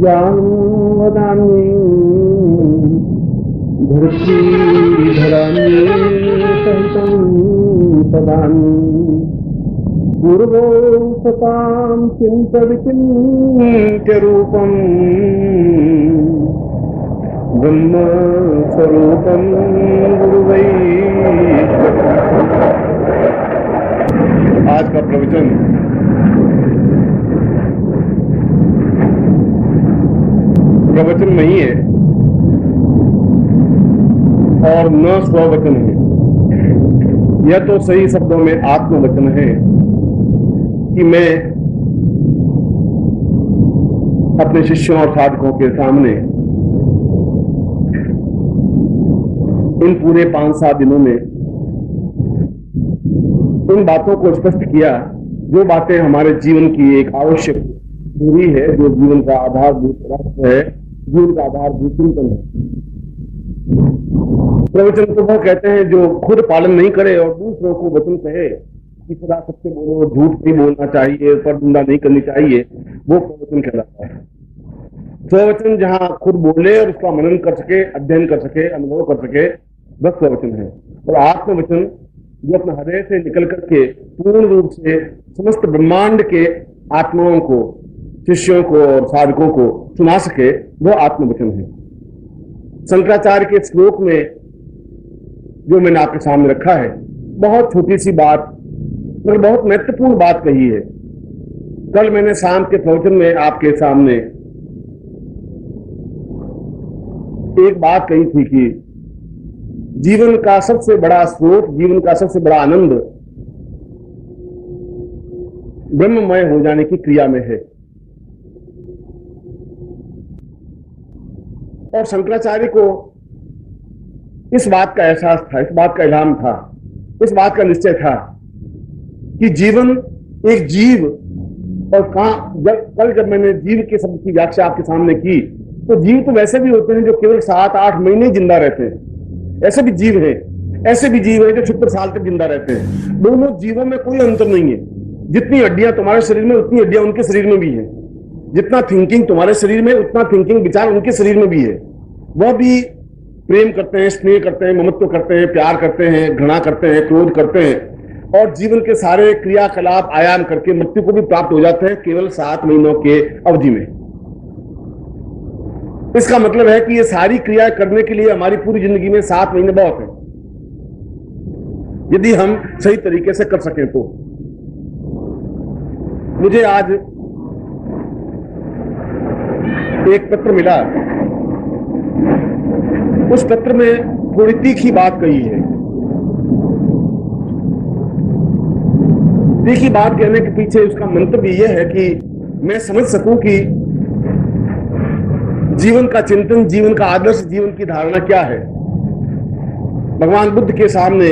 ज्ञानं वदामि धरत्रीधराण्येकहितं पदानि पूर्वोपतां चिन्तविचिन्त्यरूपम् ब्रह्मस्वरूपं गुरुवै। आज का प्रवचन प्रवचन नहीं है और न स्ववचन है। यह तो सही शब्दों में आत्मवचन है कि मैं अपने शिष्यों और साधकों के सामने इन पूरे 5-7 दिनों में उन बातों को स्पष्ट किया जो बातें हमारे जीवन की एक आवश्यक जरूरी है, जो जीवन का आधारभूत रास्ता है, जीवन का आधारभूत चिंतन है। प्रवचन तो वो कहते हैं जो खुद पालन नहीं करे और दूसरों को वचन कहे कि सदा सत्य बोलो, झूठ नहीं बोलना चाहिए, परनिंदा नहीं करनी चाहिए, वो प्रवचन कहलाता है। स्ववचन जहां खुद बोले और उसका मनन कर सके, अध्ययन कर सके, अनुभव कर सके, बस स्ववचन है। और आत्मवचन जो अपने हृदय से निकल करके पूर्ण रूप से समस्त ब्रह्मांड के आत्माओं को, शिष्यों को और साधकों को सुना सके, वो आत्मवचन है। शंकराचार्य के श्लोक में जो मैंने आपके सामने रखा है, बहुत छोटी सी बात मगर बहुत महत्वपूर्ण बात कही है। कल मैंने शाम के प्रवचन में आपके सामने एक बात कही थी कि जीवन का सबसे बड़ा स्रोत, जीवन का सबसे बड़ा आनंद ब्रह्ममय हो जाने की क्रिया में है। और शंकराचार्य को इस बात का एहसास था, इस बात का इल्हाम था, इस बात का निश्चय था कि जीवन एक जीव, और कल जब मैंने जीव के शब्द की व्याख्या आपके सामने की, तो जीव तो वैसे भी होते हैं जो केवल 7-8 महीने जिंदा रहते हैं, ऐसे भी जीव हैं, ऐसे भी जीव हैं जो 70 साल तक जिंदा रहते हैं। दोनों जीवों में कोई अंतर नहीं है। जितनी हड्डियां तुम्हारे शरीर में, उतनी हड्डियां उनके शरीर में भी है। जितना थिंकिंग तुम्हारे शरीर में, उतना थिंकिंग विचार उनके शरीर में भी है। वह भी प्रेम करते हैं, स्नेह करते हैं, ममत्व करते हैं, प्यार करते हैं, घृणा करते हैं, क्रोध करते हैं, और जीवन के सारे क्रियाकलाप आयाम करके मृत्यु को भी प्राप्त हो जाते हैं केवल 7 महीनों के अवधि में। इसका मतलब है कि ये सारी क्रिया करने के लिए हमारी पूरी जिंदगी में 7 महीने बहुत है, यदि हम सही तरीके से कर सकें तो। मुझे आज एक पत्र मिला, उस पत्र में थोड़ी तीखी बात कही है। तीखी बात कहने के पीछे उसका मंतव्य यह है कि मैं समझ सकूं कि जीवन का चिंतन, जीवन का आदर्श, जीवन की धारणा क्या है। भगवान बुद्ध के सामने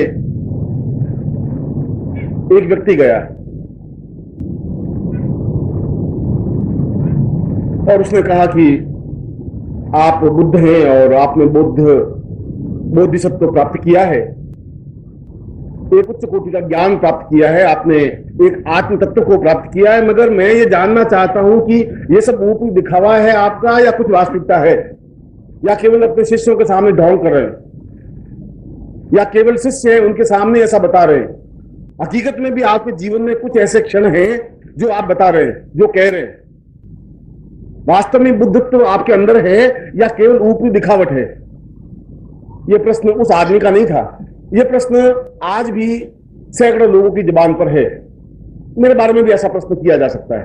एक व्यक्ति गया और उसने कहा कि आप बुद्ध हैं और आपने बोधिसत्व प्राप्त किया है, एक उच्च कोटि का ज्ञान प्राप्त किया है, आपने एक आत्म तत्व को प्राप्त किया है, मगर मैं ये जानना चाहता हूं कि ये सब ऊपरी दिखावा है आपका या कुछ वास्तविकता है, या केवल अपने शिष्यों के सामने ढोंग कर रहे हैं, या केवल शिष्य हैं उनके सामने ऐसा बता रहे हैं। हकीकत में भी आपके जीवन में कुछ ऐसे क्षण हैं जो आप बता रहे हैं, जो कह रहे हैं। वास्तव में बुद्धत्व आपके अंदर है या केवल ऊपरी दिखावट है? यह प्रश्न उस आदमी का नहीं था। यह प्रश्न आज भी सैकड़ों लोगों की जुबान पर है। मेरे बारे में भी ऐसा प्रश्न किया जा सकता है।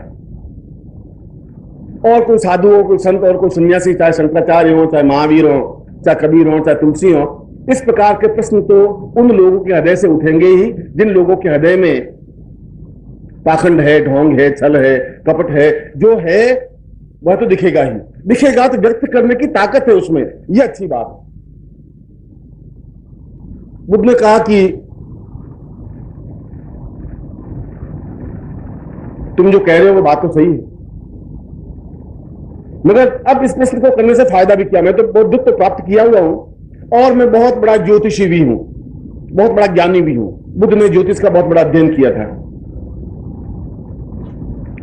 और कोई साधु हो, कोई संत और कोई सन्यासी, चाहे शंकराचार्य हो, चाहे महावीर हो, चाहे कबीर हो, चाहे तुलसी हो, इस प्रकार के प्रश्न तो उन लोगों के हृदय से उठेंगे ही जिन लोगों के हृदय में पाखंड है, ढोंग है, छल है, कपट है। जो है वह तो दिखेगा ही, दिखेगा तो व्यक्त करने की ताकत है उसमें, यह अच्छी बात है। बुद्ध ने कहा कि तुम जो कह रहे हो वो बात तो सही है, मगर अब इस प्रश्न को करने से फायदा भी क्या? मैं तो बौद्धत्व प्राप्त किया हुआ हूं और मैं बहुत बड़ा ज्योतिषी भी हूं, बहुत बड़ा ज्ञानी भी हूं। बुद्ध ने ज्योतिष का बहुत बड़ा अध्ययन किया था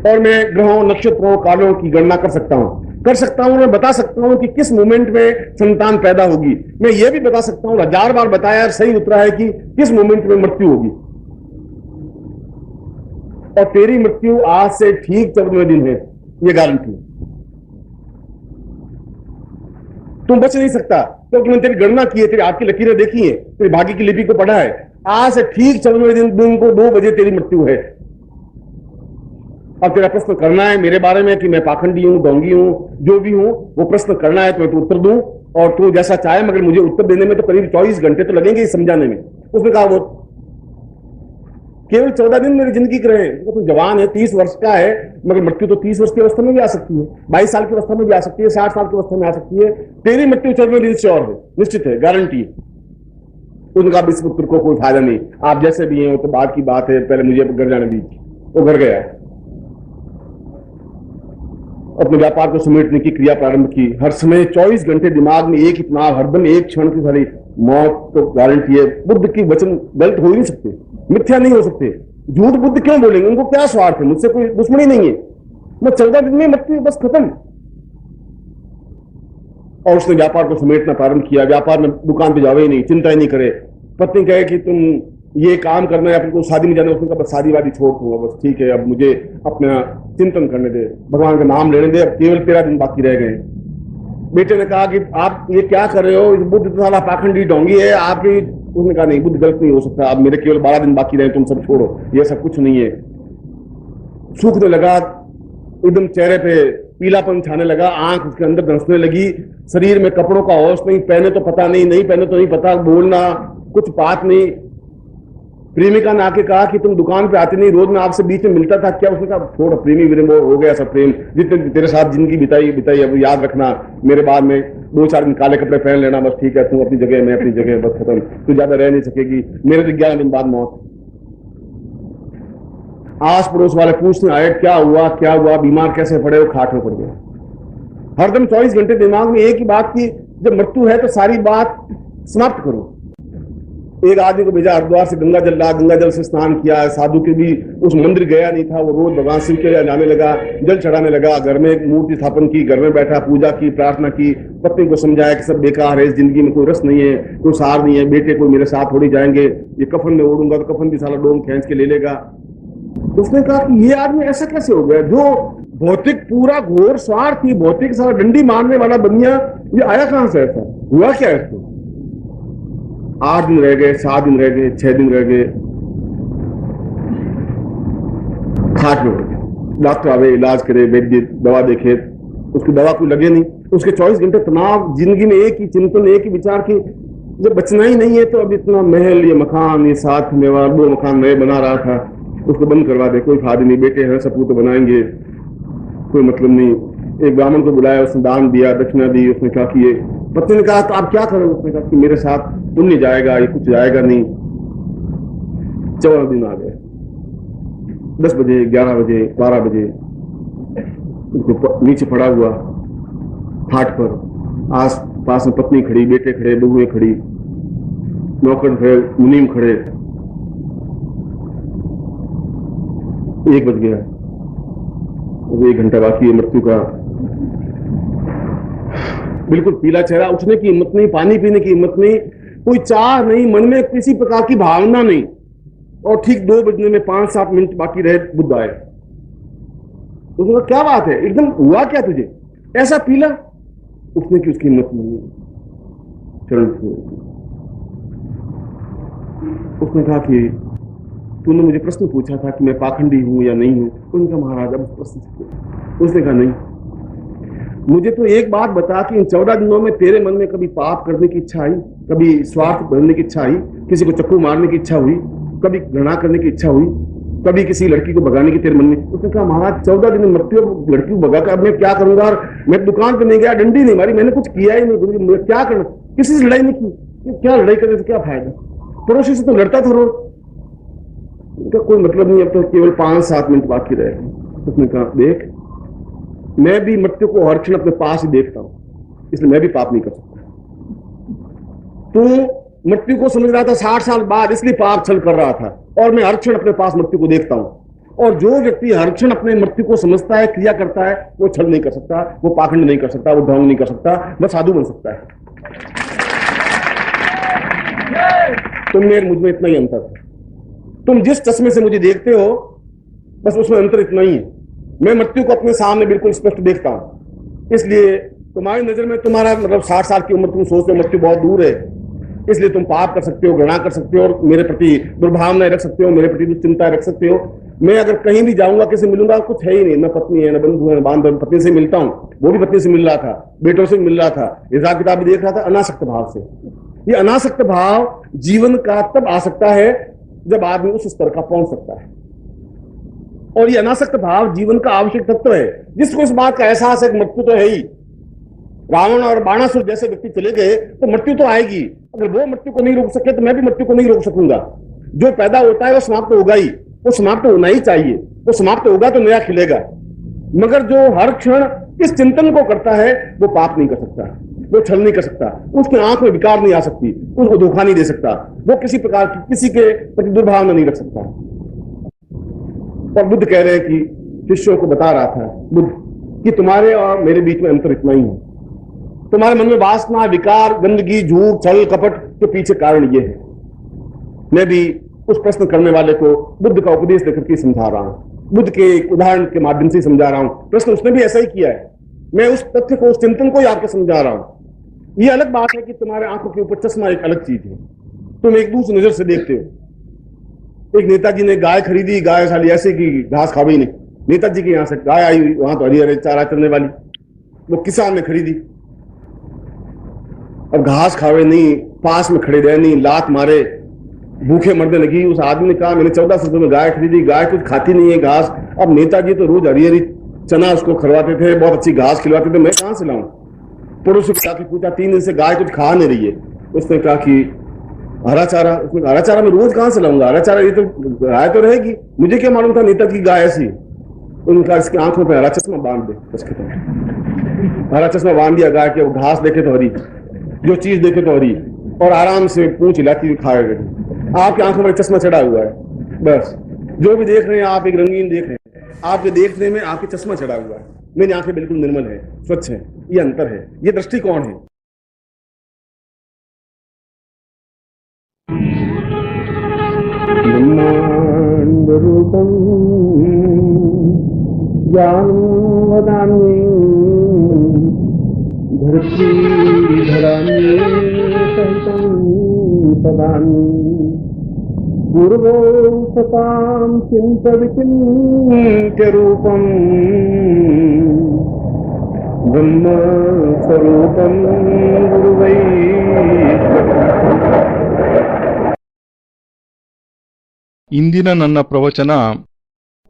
और मैं ग्रहों, नक्षत्रों, कालों की गणना कर सकता हूं। कर सकता हूं, मैं बता सकता हूं कि किस मोमेंट में संतान पैदा होगी। मैं यह भी बता सकता हूं, 1000 बार बताया, सही उतरा है कि किस मोमेंट में मृत्यु होगी। और तेरी मृत्यु आज से ठीक 14वें दिन है, यह गारंटी। तुम बच नहीं सकता क्योंकि मैंने तेरी गणना की है, तेरी आपकी लकीरें देखी है, तेरी भाग्य की लिपि को पढ़ा है। आज से ठीक 14वें दिन को 2 बजे तेरी मृत्यु है। अब तेरा प्रश्न करना है मेरे बारे में कि मैं पाखंडी हूं, ढोंगी हूं, जो भी हूं, वो प्रश्न करना है तो मैं तो उत्तर दूं, और तू जैसा चाहे, मगर मुझे उत्तर देने में तो करीब 24 घंटे तो लगेंगे समझाने में। उसने कहा वो केवल 14 दिन मेरी जिंदगी के रहे, तो जवान है, 30 वर्ष का है, मगर मृत्यु तो 30 वर्ष की अवस्था में भी आ सकती है, 22 साल की अवस्था में भी आ सकती है, 60 साल की अवस्था में आ सकती है। तेरी मृत्यु 14वें दिन श्योर है, निश्चित है, गारंटी है। उनका भी इस पुत्र को कोई फायदा नहीं, आप जैसे भी हैं वो तो बात की बात है, पहले मुझे घर जाने दीजिए। वो घर गया, अपने व्यापार को समेटने की क्रिया प्रारंभ की। हर समय 24 घंटे दिमाग में एक ही तनाव, हरदम एक क्षण की सारी मौत तो गारंटी है। बुद्ध की वचन गलत हो ही नहीं सकते, मिथ्या नहीं हो सकते। झूठ बुद्ध क्यों बोलेंगे, उनको क्या स्वार्थ है, मुझसे कोई दुश्मनी नहीं है। मैं 14 दिन में मृत्यु बस खत्म। और उसने व्यापार को समेटना प्रारंभ किया। व्यापार में दुकान पे जावे ही नहीं, चिंता ही नहीं करे। पत्नी कहे कि तुम ये काम करना है, अपन को शादी में जाना है। उसने कहा बस शादी वादी छोड़ दूंगा, बस ठीक है, अब मुझे अपना चिंतन करने दे, भगवान का नाम लेने दे, अब केवल 13 दिन बाकी रह गए। बेटे ने कहा कि आप ये क्या कर रहे हो, बुद्ध तो साला पाखंडी ढोंगी है आपकी। उसने कहा नहीं, बुद्ध गलत नहीं हो सकता, अब मेरे केवल 12 दिन बाकी रहे, तुम सब छोड़ो, ये सब कुछ नहीं है। सूखने लगा, एकदम चेहरे पे पीलापन छाने लगा, आंख उसके अंदर धंसने लगी, शरीर में कपड़ों का होश नहीं, पहने तो पता नहीं, नहीं पहने तो नहीं पता, बोलना कुछ बात नहीं। प्रेमिका ने आके कहा कि तुम दुकान पे आते नहीं, रोज मैं आपसे बीच में मिलता था क्या? उसने कहा छोड़, प्रेमी प्रेम हो गया सब प्रेम, जितने तेरे साथ जिंदगी बिताई अब याद रखना, मेरे बाद में 2-4 दिन काले कपड़े पहन लेना, बस ठीक है, तू अपनी जगह मैं अपनी जगह, बस खत्म, तू ज्यादा रह नहीं सकेगी, मेरे तो 11 दिन बाद मौत। आस पड़ोस वाले पूछने आए क्या हुआ, बीमार कैसे पड़े हो? खाट में पड़ गए। हरदम 24 घंटे दिमाग में एक ही बात की, जब मृत्यु है तो सारी बात समाप्त करो। एक आदमी को भेजा हरिद्वार से गंगा जल ला, गंगा जल से स्नान किया। साधु के भी उस मंदिर गया नहीं था, वो रोज भगवान शिव के लिए जाने लगा, जल चढ़ाने लगा, घर में मूर्ति स्थापन की, घर में बैठा पूजा की, प्रार्थना की, पत्नी को समझाया कि सब बेकार है, इस जिंदगी में कोई रस नहीं है, कोई सार नहीं है, बेटे कोई मेरे साथ थोड़ी जाएंगे, ये कफन में ओढ़ूंगा तो कफन भी साला डोम खींच के ले लेगा। उसने कहा कि ये आदमी ऐसा कैसे हो गया, जो भौतिक पूरा घोर स्वार्थी, भौतिक सारा डंडी मारने वाला बनिया, ये आया कहां से, ऐसा हुआ क्या इसको? 8 दिन रह गए, 7 दिन रह गए, 6 दिन रह गए, खाट में पड़ गए। डॉक्टर आवे, इलाज करे, वैद्य दवा देखे, उसकी दवा कोई लगे नहीं। उसके 24 घंटे तनाव, जिंदगी में एक ही चिंतन, एक ही विचार की जब बचना ही नहीं है तो अब इतना महल, ये मकान, ये 7 मेवा 2 मकान नए बना रहा था, उसको बंद करवा दे, कोई फायदा नहीं, बेटे हैं सपूत तो बनाएंगे, कोई मतलब नहीं। एक ब्राह्मण को बुलाया, उसने दान दिया, दक्षिणा दी। उसने कहा कि ये, पत्नी ने कहा तो आप क्या करोगे? उसने कहा कि मेरे साथ पुण्य जाएगा, ये कुछ जाएगा नहीं। 14 दिन आ गए, 10 बजे, 11 बजे, 12 बजे, उसको नीचे पड़ा हुआ खाट पर, आस पास में पत्नी खड़ी, बेटे खड़े, बहुएं खड़ी, नौकर खड़े, मुनीम खड़े। 1 बज गया, 1 घंटा बाकी है मृत्यु का। बिल्कुल पीला चेहरा, उठने की हिम्मत नहीं, पानी पीने की हिम्मत नहीं, कोई चाह नहीं, मन में किसी प्रकार की भावना नहीं। और ठीक 2 बजने में 5-7 मिनट बाकी रहे, बुद्ध आए। उसने कहा क्या बात है, एकदम हुआ क्या तुझे, ऐसा पीला? उठने की उसकी हिम्मत नहीं है, चरण उसने कहा कि तूने मुझे प्रश्न पूछा था कि मैं पाखंडी हूं या नहीं हूं। उनका महाराज अब प्रश्न से, उसने कहा नहीं, मुझे तो एक बात बता कि इन 14 दिनों में तेरे मन में कभी पाप करने की इच्छा आई, कभी स्वार्थ भरने की इच्छा आई, किसी को चक्कू मारने की इच्छा हुई, कभी घृणा करने की इच्छा हुई, कभी किसी लड़की को भगाने की तेरे मन में? उसने कहा महाराज 14 दिन में मृत्यु, लड़की को भगा कर अब मैं क्या करूंगा? मैं दुकान पे नहीं गया, डंडी नहीं मारी, मैंने कुछ किया ही नहीं, मुझे क्या करना, किसी से लड़ाई नहीं की, क्या लड़ाई करने से क्या फायदा? पड़ोसी से तो लड़ता था रोज, उनका कोई मतलब नहीं, अब तो केवल 5-7 मिनट बाकी रहे। उसने कहा देख, मैं भी मृत्यु को हर क्षण अपने पास ही देखता हूं, इसलिए मैं भी पाप नहीं कर सकता। तू मृत्यु को समझ रहा था 60 साल बाद, इसलिए पाप छल कर रहा था, और मैं हर क्षण अपने पास मृत्यु को देखता हूं। और जो व्यक्ति हर क्षण अपने मृत्यु को समझता है, क्रिया करता है, वो छल नहीं कर सकता, वो पाखंड नहीं कर सकता, वो ढोंग नहीं कर सकता, वह साधु बन सकता है। तुम में मुझ में इतना ही अंतर है। तुम जिस चश्मे से मुझे देखते हो बस उसमें अंतर इतना ही है। मैं मृत्यु को अपने सामने बिल्कुल स्पष्ट देखता हूं, इसलिए तुम्हारी नजर में तुम्हारा मतलब 60 साल की उम्र, तुम सोचते हो मृत्यु बहुत दूर है, इसलिए तुम पाप कर सकते हो, घृणा कर सकते हो और मेरे प्रति दुर्भावनाएं रख सकते हो, मेरे प्रति दुश्चिंता रख सकते हो। मैं अगर कहीं भी जाऊंगा, किसी मिलूंगा, कुछ है ही नहीं, न पत्नी है, न बंधु है, न बांधव। पत्नी से मिलता हूं, वो भी पत्नी से मिल रहा था, बेटों से मिल रहा था, हिसाब किताब भी देख रहा था, अनासक्त भाव से। ये अनासक्त भाव जीवन का तब आ सकता है जब आदमी उस स्तर का पहुंच सकता है, और ये अनासक्त भाव जीवन का आवश्यक तत्व है। जिसको इस बात का एहसास है कि मृत्यु तो है ही, रावण और बाणासुर जैसे व्यक्ति चले गए तो मृत्यु तो आएगी, अगर वो मृत्यु को नहीं रोक सके तो मैं भी मृत्यु को नहीं रोक सकूंगा। जो पैदा होता है वो समाप्त होगा ही, वो समाप्त होना ही चाहिए, वो समाप्त होगा तो नया खिलेगा। मगर जो हर क्षण इस चिंतन को करता है वो पाप नहीं कर सकता, वो छल नहीं कर सकता, उसकी आंख में विकार नहीं आ सकती, उसको धोखा नहीं दे सकता, वो किसी प्रकार की किसी के प्रति दुर्भावना नहीं रख सकता। और बुद्ध कह रहे हैं कि शिष्यों को बता रहा था बुद्ध कि तुम्हारे और मेरे बीच में अंतर इतना ही है। तुम्हारे मन में वासना, विकार, गंदगी, झूठ, छल, कपट के पीछे कारण ये है। मैं भी उस प्रश्न करने वाले को बुद्ध का उपदेश देकर के समझा रहा हूं, बुद्ध के एक उदाहरण के माध्यम से समझा रहा हूं। प्रश्न उसने भी ऐसा ही किया है, मैं उस तथ्य को, उस चिंतन को ही आपको समझा रहा हूं। यह अलग बात है कि तुम्हारे आंखों के ऊपर चश्मा एक अलग चीज है, तुम एक दूसरी नजर से देखते हो। एक नेताजी ने गाय खरीदी, गाय साली ऐसे की घास खावी नहीं, नेताजी के यहां से गाय आई हुई, वहां तो हरी हरे चारा चलने वाली, वो किसान ने खरीदी, अब घास खावे नहीं, पास में खड़े रहे नहीं, लात मारे, भूखे मरने लगी। उस आदमी ने कहा मैंने 1400 रुपये में गाय खरीदी, गाय कुछ खाती नहीं है घास। अब नेताजी तो रोज हरी हरी चना उसको खिलवाते थे, बहुत अच्छी घास खिलवाते थे, मैं कहां से लाऊं? पड़ोसी को जाके पूछा, 3 दिन से गाय कुछ खा नहीं रही है। उसने कहा कि हरा चारा, उसने हरा चारा मैं रोज कहां से लाऊंगा, हरा चारा ये तो गाय तो रहेगी, मुझे क्या मालूम था नेताजी की गाय ऐसी। उनका इसकी आंखों पर हरा चश्मा बांध दे, उसके तो हरा चश्मा बांध दिया गाय के, वो घास देखे तो हरी, जो चीज देखे तो हरी, और आराम से पूंछ हिलाती हुई खाया गई। आपकी आंखों में चश्मा चढ़ा हुआ है, बस जो भी देख रहे हैं आप एक रंगीन देख रहे हैं, आपके देखने में आपके चश्मा चढ़ा हुआ है। मेरी आंखें बिल्कुल निर्मल है, स्वच्छ है। ये अंतर है, ये दृष्टिकोण है। ब्रह्मांड रूपम ज्ञानं वदामि धरती धरामि सहितं पदामि गुरवो सतां चिन्त्य रूपम् ब्रह्म स्वरूपं गुरुवै। ಇಂದಿನ ನನ್ನ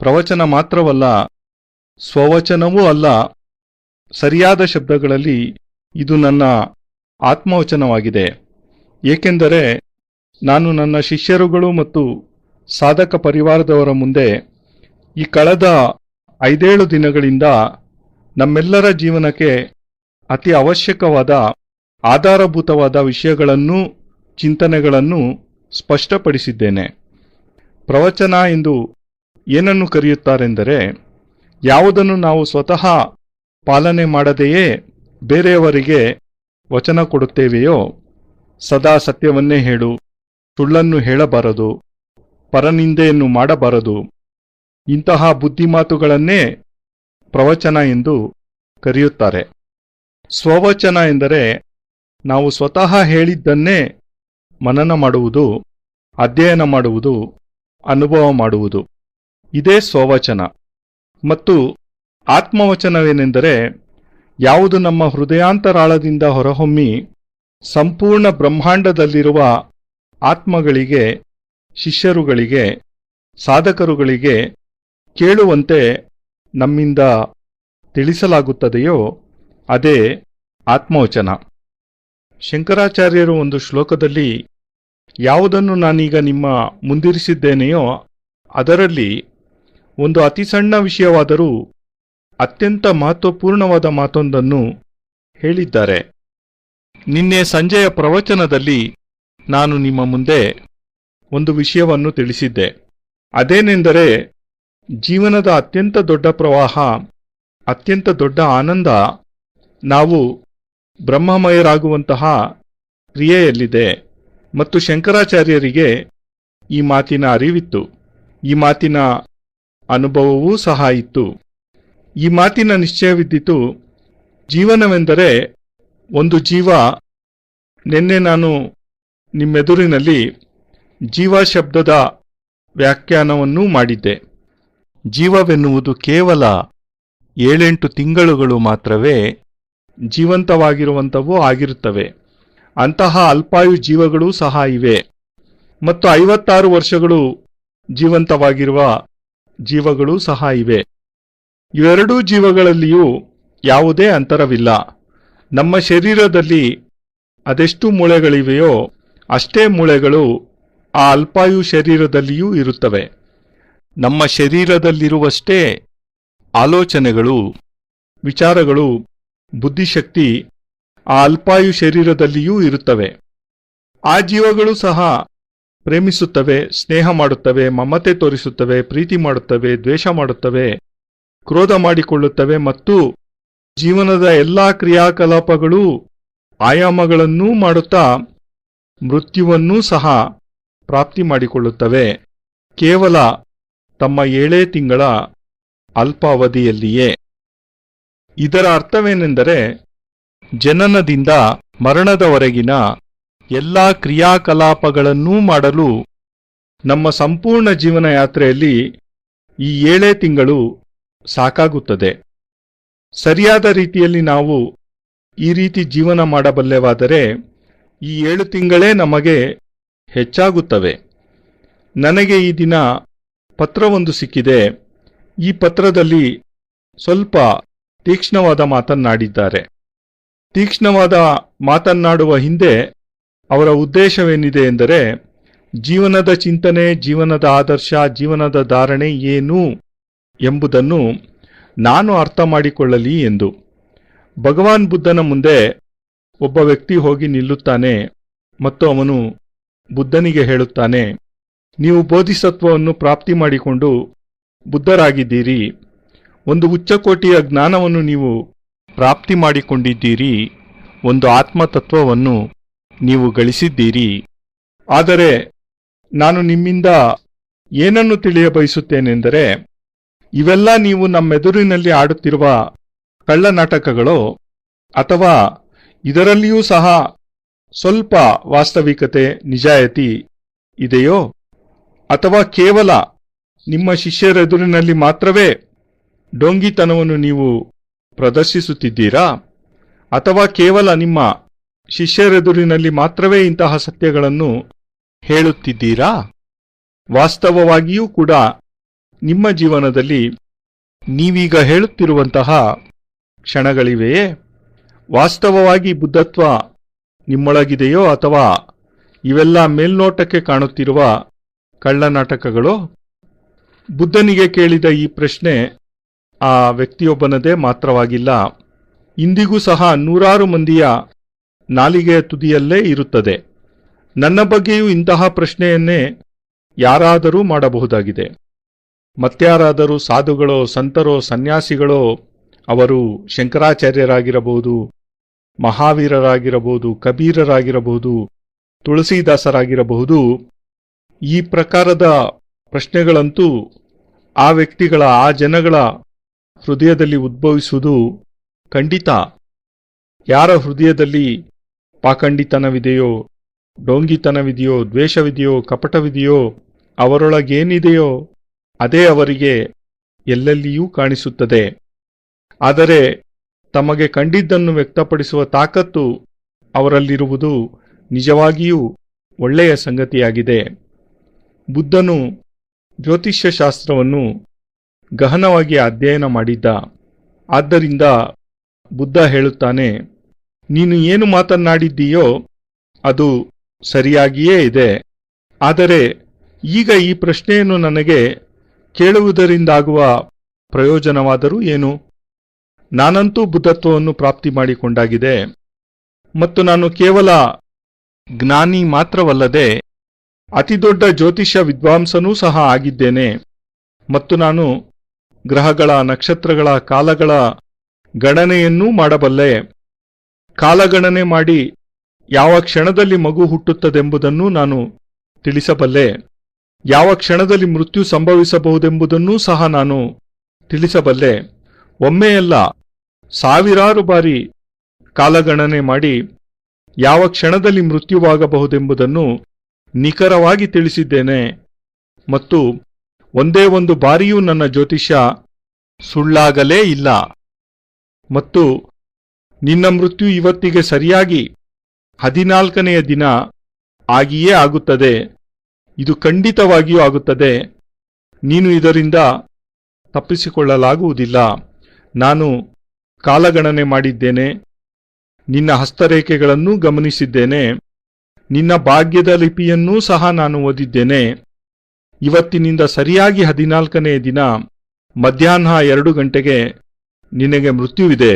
ಪ್ರವಚನ ಮಾತ್ರವಲ್ಲ, ಸ್ವವಚನವೂ ಅಲ್ಲ, ಸರಿಯಾದ ಶಬ್ದಗಳಲ್ಲಿ ಇದು ನನ್ನ ಆತ್ಮವಚನವಾಗಿದೆ. ಏಕೆಂದರೆ ನಾನು ನನ್ನ ಶಿಷ್ಯರುಗಳು ಮತ್ತು ಸಾಧಕ ಪರಿವಾರದವರ ಮುಂದೆ ಈ ಕಳೆದ 5-7 ದಿನಗಳಿಂದ ನಮ್ಮೆಲ್ಲರ ಜೀವನಕ್ಕೆ ಅತಿ ಅವಶ್ಯಕವಾದ ಆಧಾರಭೂತವಾದ ವಿಷಯಗಳನ್ನು, ಚಿಂತನೆಗಳನ್ನು ಸ್ಪಷ್ಟಪಡಿಸಿದ್ದೇನೆ. ಪ್ರವಚನ ಎಂದು ಏನನ್ನು ಕರೆಯುತ್ತಾರೆಂದರೆ, ಯಾವುದನ್ನು ನಾವು ಸ್ವತಃ ಪಾಲನೆ ಮಾಡದೆಯೇ ಬೇರೆಯವರಿಗೆ ವಚನ ಕೊಡುತ್ತೇವೆಯೋ, ಸದಾ ಸತ್ಯವನ್ನೇ ಹೇಳು, ಸುಳ್ಳನ್ನು ಹೇಳಬಾರದು, ಪರನಿಂದೆಯನ್ನು ಮಾಡಬಾರದು, ಇಂತಹ ಬುದ್ಧಿಮಾತುಗಳನ್ನೇ ಪ್ರವಚನ ಎಂದು ಕರೆಯುತ್ತಾರೆ. ಸ್ವವಚನ ಎಂದರೆ ನಾವು ಸ್ವತಃ ಹೇಳಿದ್ದನ್ನೇ ಮನನ ಮಾಡುವುದು, ಅಧ್ಯಯನ ಮಾಡುವುದು, ಅನುಭವ ಮಾಡುವುದು. ಇದೇ ಸ್ವವಚನ. ಮತ್ತು ಆತ್ಮವಚನವೇನೆಂದರೆ ಯಾವುದು ನಮ್ಮ ಹೃದಯಾಂತರಾಳದಿಂದ ಹೊರಹೊಮ್ಮಿ ಸಂಪೂರ್ಣ ಬ್ರಹ್ಮಾಂಡದಲ್ಲಿರುವ ಆತ್ಮಗಳಿಗೆ, ಶಿಷ್ಯರುಗಳಿಗೆ, ಸಾಧಕರುಗಳಿಗೆ ಕೇಳುವಂತೆ ನಮ್ಮಿಂದ ತಿಳಿಸಲಾಗುತ್ತದೆಯೋ ಅದೇ ಆತ್ಮವಚನ. ಶಂಕರಾಚಾರ್ಯರು ಒಂದು ಶ್ಲೋಕದಲ್ಲಿ ಯಾವುದನ್ನು ನಾನೀಗ ನಿಮ್ಮ ಮುಂದಿರಿಸಿದ್ದೇನೆಯೋ ಅದರಲ್ಲಿ ಒಂದು ಅತಿ ಸಣ್ಣ ವಿಷಯವಾದರೂ ಅತ್ಯಂತ ಮಹತ್ವಪೂರ್ಣವಾದ ಮಾತೊಂದನ್ನು ಹೇಳಿದ್ದಾರೆ. ನಿನ್ನೆ ಸಂಜೆಯ ಪ್ರವಚನದಲ್ಲಿ ನಾನು ನಿಮ್ಮ ಮುಂದೆ ಒಂದು ವಿಷಯವನ್ನು ತಿಳಿಸಿದ್ದೆ. ಅದೇನೆಂದರೆ, ಜೀವನದ ಅತ್ಯಂತ ದೊಡ್ಡ ಪ್ರವಾಹ, ಅತ್ಯಂತ ದೊಡ್ಡ ಆನಂದ ನಾವು ಬ್ರಹ್ಮಮಯರಾಗುವಂತಹ ಕ್ರಿಯೆಯಲ್ಲಿದೆ. ಮತ್ತು ಶಂಕರಾಚಾರ್ಯರಿಗೆ ಈ ಮಾತಿನ ಅರಿವಿತ್ತು, ಈ ಮಾತಿನ ಅನುಭವವೂ ಸಹ ಇತ್ತು. ಈ ಮಾತಿನ ನಿಶ್ಚಯವಿದ್ದಿತು. ಜೀವನವೆಂದರೆ ಒಂದು ಜೀವ. ನಿನ್ನೆ ನಾನು ನಿಮ್ಮೆದುರಿನಲ್ಲಿ ಜೀವ ಶಬ್ದದ ವ್ಯಾಖ್ಯಾನವನ್ನೂ ಮಾಡಿದ್ದೆ. ಜೀವವೆನ್ನುವುದು ಕೇವಲ 7-8 ತಿಂಗಳುಗಳು ಮಾತ್ರವೇ ಜೀವಂತವಾಗಿರುವಂಥವೂ ಆಗಿರುತ್ತವೆ. ಅಂತಹ ಅಲ್ಪಾಯು ಜೀವಗಳೂ ಸಹ ಇವೆ. ಮತ್ತು 56 ವರ್ಷಗಳು ಜೀವಂತವಾಗಿರುವ ಜೀವಗಳೂ ಸಹ ಇವೆ. ಇವೆರಡೂ ಜೀವಗಳಲ್ಲಿಯೂ ಯಾವುದೇ ಅಂತರವಿಲ್ಲ. ನಮ್ಮ ಶರೀರದಲ್ಲಿ ಅದೆಷ್ಟು ಮೂಳೆಗಳಿವೆಯೋ ಅಷ್ಟೇ ಮೂಳೆಗಳು ಆ ಅಲ್ಪಾಯು ಶರೀರದಲ್ಲಿಯೂ ಇರುತ್ತವೆ. ನಮ್ಮ ಶರೀರದಲ್ಲಿರುವಷ್ಟೇ ಆಲೋಚನೆಗಳು, ವಿಚಾರಗಳು, ಬುದ್ಧಿಶಕ್ತಿ ಆ ಅಲ್ಪಾಯು ಶರೀರದಲ್ಲಿಯೂ ಇರುತ್ತವೆ. ಆ ಜೀವಗಳು ಸಹ ಪ್ರೇಮಿಸುತ್ತವೆ, ಸ್ನೇಹ ಮಾಡುತ್ತವೆ, ಮಮತೆ ತೋರಿಸುತ್ತವೆ, ಪ್ರೀತಿ ಮಾಡುತ್ತವೆ, ದ್ವೇಷ ಮಾಡುತ್ತವೆ, ಕ್ರೋಧ ಮಾಡಿಕೊಳ್ಳುತ್ತವೆ ಮತ್ತು ಜೀವನದ ಎಲ್ಲಾ ಕ್ರಿಯಾಕಲಾಪಗಳೂ ಆಯಾಮಗಳನ್ನೂ ಮಾಡುತ್ತಾ ಮೃತ್ಯುವನ್ನೂ ಸಹ ಪ್ರಾಪ್ತಿ ಮಾಡಿಕೊಳ್ಳುತ್ತವೆ, ಕೇವಲ ತಮ್ಮ 7 ತಿಂಗಳ ಅಲ್ಪಾವಧಿಯಲ್ಲಿಯೇ. ಇದರ ಅರ್ಥವೇನೆಂದರೆ, ಜನನದಿಂದ ಮರಣದವರೆಗಿನ ಎಲ್ಲಾ ಕ್ರಿಯಾಕಲಾಪಗಳನ್ನೂ ಮಾಡಲು ನಮ್ಮ ಸಂಪೂರ್ಣ ಜೀವನ ಯಾತ್ರೆಯಲ್ಲಿ ಈ 7 ತಿಂಗಳು ಸಾಕಾಗುತ್ತದೆ. ಸರಿಯಾದ ರೀತಿಯಲ್ಲಿ ನಾವು ಈ ರೀತಿ ಜೀವನ ಮಾಡಬಲ್ಲೆವಾದರೆ ಈ 7 ತಿಂಗಳೇ ನಮಗೆ ಹೆಚ್ಚಾಗುತ್ತವೆ. ನನಗೆ ಈ ದಿನ ಪತ್ರವೊಂದು ಸಿಕ್ಕಿದೆ. ಈ ಪತ್ರದಲ್ಲಿ ಸ್ವಲ್ಪ ತೀಕ್ಷ್ಣವಾದ ಮಾತನ್ನಾಡಿದ್ದಾರೆ. ತೀಕ್ಷ್ಣವಾದ ಮಾತನ್ನಾಡುವ ಹಿಂದೆ ಅವರ ಉದ್ದೇಶವೇನಿದೆ ಎಂದರೆ, ಜೀವನದ ಚಿಂತನೆ, ಜೀವನದ ಆದರ್ಶ, ಜೀವನದ ಧಾರಣೆ ಏನು ಎಂಬುದನ್ನು ನಾನು ಅರ್ಥ ಮಾಡಿಕೊಳ್ಳಲಿ ಎಂದು. ಭಗವಾನ್ ಬುದ್ಧನ ಮುಂದೆ ಒಬ್ಬ ವ್ಯಕ್ತಿ ಹೋಗಿ ನಿಲ್ಲುತ್ತಾನೆ ಮತ್ತು ಅವನು ಬುದ್ಧನಿಗೆ ಹೇಳುತ್ತಾನೆ, ನೀವು ಬೋಧಿಸತ್ವವನ್ನು ಪ್ರಾಪ್ತಿ ಮಾಡಿಕೊಂಡು ಬುದ್ಧರಾಗಿದ್ದೀರಿ. ಒಂದು ಉಚ್ಚಕೋಟಿಯ ಜ್ಞಾನವನ್ನು ನೀವು ಪ್ರಾಪ್ತಿ ಮಾಡಿಕೊಂಡಿದ್ದೀರಿ. ಒಂದು ಆತ್ಮತತ್ವವನ್ನು ನೀವು ಗಳಿಸಿದ್ದೀರಿ. ಆದರೆ ನಾನು ನಿಮ್ಮಿಂದ ಏನನ್ನು ತಿಳಿಯಬಯಸುತ್ತೇನೆಂದರೆ, ಇವೆಲ್ಲ ನೀವು ನಮ್ಮೆದುರಿನಲ್ಲಿ ಆಡುತ್ತಿರುವ ಕಳ್ಳನಾಟಕಗಳೋ ಅಥವಾ ಇದರಲ್ಲಿಯೂ ಸಹ ಸ್ವಲ್ಪ ವಾಸ್ತವಿಕತೆ, ನಿಜಾಯಿತಿ ಇದೆಯೋ, ಅಥವಾ ಕೇವಲ ನಿಮ್ಮ ಶಿಷ್ಯರೆದುರಿನಲ್ಲಿ ಮಾತ್ರವೇ ಡೋಂಗಿತನವನ್ನು ನೀವು ಪ್ರದರ್ಶಿಸುತ್ತಿದ್ದೀರಾ, ಅಥವಾ ಕೇವಲ ನಿಮ್ಮ ಶಿಷ್ಯರೆದುರಿನಲ್ಲಿ ಮಾತ್ರವೇ ಇಂತಹ ಸತ್ಯಗಳನ್ನು ಹೇಳುತ್ತಿದ್ದೀರಾ? ವಾಸ್ತವವಾಗಿಯೂ ಕೂಡ ನಿಮ್ಮ ಜೀವನದಲ್ಲಿ ನೀವೀಗ ಹೇಳುತ್ತಿರುವಂತಹ ಕ್ಷಣಗಳಿವೆಯೇ? ವಾಸ್ತವವಾಗಿ ಬುದ್ಧತ್ವ ನಿಮ್ಮೊಳಗಿದೆಯೋ ಅಥವಾ ಇವೆಲ್ಲ ಮೇಲ್ನೋಟಕ್ಕೆ ಕಾಣುತ್ತಿರುವ ಕಳ್ಳನಾಟಕಗಳೋ? ಬುದ್ಧನಿಗೆ ಕೇಳಿದ ಈ ಪ್ರಶ್ನೆ ಆ ವ್ಯಕ್ತಿಯೊಬ್ಬನದೇ ಮಾತ್ರವಾಗಿಲ್ಲ. ಇಂದಿಗೂ ಸಹ ನೂರಾರು ಮಂದಿಯ ನಾಲಿಗೆಯ ತುದಿಯಲ್ಲೇ ಇರುತ್ತದೆ. ನನ್ನ ಬಗ್ಗೆಯೂ ಇಂತಹ ಪ್ರಶ್ನೆಯನ್ನೇ ಯಾರಾದರೂ ಮಾಡಬಹುದಾಗಿದೆ. ಮತ್ಯಾರಾದರೂ ಸಾಧುಗಳೋ, ಸಂತರೋ, ಸನ್ಯಾಸಿಗಳೋ, ಅವರು ಶಂಕರಾಚಾರ್ಯರಾಗಿರಬಹುದು, ಮಹಾವೀರರಾಗಿರಬಹುದು, ಕಬೀರರಾಗಿರಬಹುದು, ತುಳಸೀದಾಸರಾಗಿರಬಹುದು. ಈ ಪ್ರಕಾರದ ಪ್ರಶ್ನೆಗಳಂತೂ ಆ ವ್ಯಕ್ತಿಗಳ, ಆ ಜನಗಳ ಹೃದಯದಲ್ಲಿ ಉದ್ಭವಿಸುವುದು ಖಂಡಿತ. ಯಾರ ಹೃದಯದಲ್ಲಿ ಪಾಖಂಡಿತನವಿದೆಯೋ, ಡೋಂಗಿತನವಿದೆಯೋ, ದ್ವೇಷವಿದೆಯೋ, ಕಪಟವಿದೆಯೋ, ಅವರೊಳಗೇನಿದೆಯೋ ಅದೇ ಅವರಿಗೆ ಎಲ್ಲೆಲ್ಲಿಯೂ ಕಾಣಿಸುತ್ತದೆ. ಆದರೆ ತಮಗೆ ಕಂಡಿದ್ದನ್ನು ವ್ಯಕ್ತಪಡಿಸುವ ತಾಕತ್ತು ಅವರಲ್ಲಿರುವುದು ನಿಜವಾಗಿಯೂ ಒಳ್ಳೆಯ ಸಂಗತಿಯಾಗಿದೆ. ಬುದ್ಧನು ಜ್ಯೋತಿಷ್ಯ ಶಾಸ್ತ್ರವನ್ನು ಗಹನವಾಗಿ ಅಧ್ಯಯನ ಮಾಡಿದ್ದ. ಆದ್ದರಿಂದ ಬುದ್ಧ ಹೇಳುತ್ತಾನೆ, ನೀನು ಏನು ಮಾತನ್ನಾಡಿದ್ದೀಯೋ ಅದು ಸರಿಯಾಗಿಯೇ ಇದೆ. ಆದರೆ ಈಗ ಈ ಪ್ರಶ್ನೆಯನ್ನು ನನಗೆ ಕೇಳುವುದರಿಂದಾಗುವ ಪ್ರಯೋಜನವಾದರೂ ಏನು? ನಾನಂತೂ ಬುದ್ಧತ್ವವನ್ನು ಪ್ರಾಪ್ತಿ ಮಾಡಿಕೊಂಡಾಗಿದೆ ಮತ್ತು ನಾನು ಕೇವಲ ಜ್ಞಾನಿ ಮಾತ್ರವಲ್ಲದೆ ಅತಿದೊಡ್ಡ ಜ್ಯೋತಿಷ್ಯ ವಿದ್ವಾಂಸನೂ ಸಹ ಆಗಿದ್ದೇನೆ. ಮತ್ತು ನಾನು ಗ್ರಹಗಳ, ನಕ್ಷತ್ರಗಳ, ಕಾಲಗಳ ಗಣನೆಯನ್ನೂ ಮಾಡಬಲ್ಲೆ. ಕಾಲಗಣನೆ ಮಾಡಿ ಯಾವ ಕ್ಷಣದಲ್ಲಿ ಮಗು ಹುಟ್ಟುತ್ತದೆಂಬುದನ್ನು ನಾನು ತಿಳಿಸಬಲ್ಲೆ. ಯಾವ ಕ್ಷಣದಲ್ಲಿ ಮೃತ್ಯು ಸಂಭವಿಸಬಹುದೆಂಬುದನ್ನೂ ಸಹ ನಾನು ತಿಳಿಸಬಲ್ಲೆ. ಒಮ್ಮೆಯಲ್ಲ, ಸಾವಿರಾರು ಬಾರಿ ಕಾಲಗಣನೆ ಮಾಡಿ ಯಾವ ಕ್ಷಣದಲ್ಲಿ ಮೃತ್ಯುವಾಗಬಹುದೆಂಬುದನ್ನು ನಿಖರವಾಗಿ ತಿಳಿಸಿದ್ದೇನೆ. ಮತ್ತು ಒಂದೇ ಒಂದು ಬಾರಿಯೂ ನನ್ನ ಜ್ಯೋತಿಷ್ಯ ಸುಳ್ಳಾಗಲೇ ಇಲ್ಲ. ಮತ್ತು ನಿನ್ನ ಮೃತ್ಯು ಇವತ್ತಿಗೆ ಸರಿಯಾಗಿ 14ನೆಯ ದಿನ ಆಗಿಯೇ ಆಗುತ್ತದೆ. ಇದು ಖಂಡಿತವಾಗಿಯೂ ಆಗುತ್ತದೆ. ನೀನು ಇದರಿಂದ ತಪ್ಪಿಸಿಕೊಳ್ಳಲಾಗುವುದಿಲ್ಲ. ನಾನು ಕಾಲಗಣನೆ ಮಾಡಿದ್ದೇನೆ. ನಿನ್ನ ಹಸ್ತರೇಖೆಗಳನ್ನೂ ಗಮನಿಸಿದ್ದೇನೆ. ನಿನ್ನ ಭಾಗ್ಯದ ಲಿಪಿಯನ್ನೂ ಸಹ ನಾನು ಓದಿದ್ದೇನೆ. ಇವತ್ತಿನಿಂದ ಸರಿಯಾಗಿ 14ನೆಯ ದಿನ ಮಧ್ಯಾಹ್ನ 2 ಗಂಟೆಗೆ ನಿನಗೆ ಮೃತ್ಯುವಿದೆ.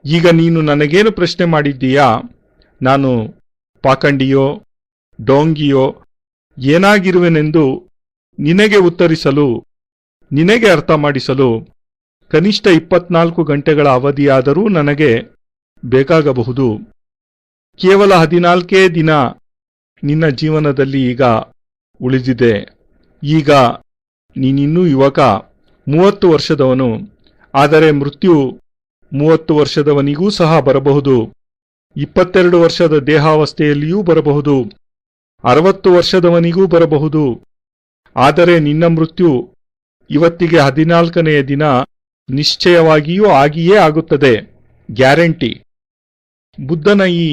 ಈಗ ನೀನು ನನಗೇನು ಪ್ರಶ್ನೆ ಮಾಡಿದ್ದೀಯಾ? ನಾನು ಪಾಖಂಡಿಯೋ, ಡೋಂಗಿಯೋ ಏನಾಗಿರುವೆನೆಂದು ನಿನಗೆ ಉತ್ತರಿಸಲು, ನಿನಗೆ ಅರ್ಥ ಮಾಡಿಸಲು ಕನಿಷ್ಠ 24 ಗಂಟೆಗಳ ಅವಧಿಯಾದರೂ ನನಗೆ ಬೇಕಾಗಬಹುದು. ಕೇವಲ 14 ದಿನ ನಿನ್ನ ಜೀವನದಲ್ಲಿ ಈಗ ಉಳಿದಿದೆ. ಈಗ ನೀನಿನ್ನೂ ಯುವಕ, 30 ವರ್ಷದವನು. ಆದರೆ ಮೃತ್ಯು 30 ವರ್ಷದವನಿಗೂ ಸಹ ಬರಬಹುದು. 22 ವರ್ಷದ ದೇಹಾವಸ್ಥೆಯಲ್ಲಿಯೂ ಬರಬಹುದು. 60 ವರ್ಷದವನಿಗೂ ಬರಬಹುದು. ಆದರೆ ನಿನ್ನ ಮೃತ್ಯು ಇವತ್ತಿಗೆ 14ನೆಯ ದಿನ ನಿಶ್ಚಯವಾಗಿಯೂ ಆಗಿಯೇ ಆಗುತ್ತದೆ. ಗ್ಯಾರಂಟಿ. ಬುದ್ಧನ ಈ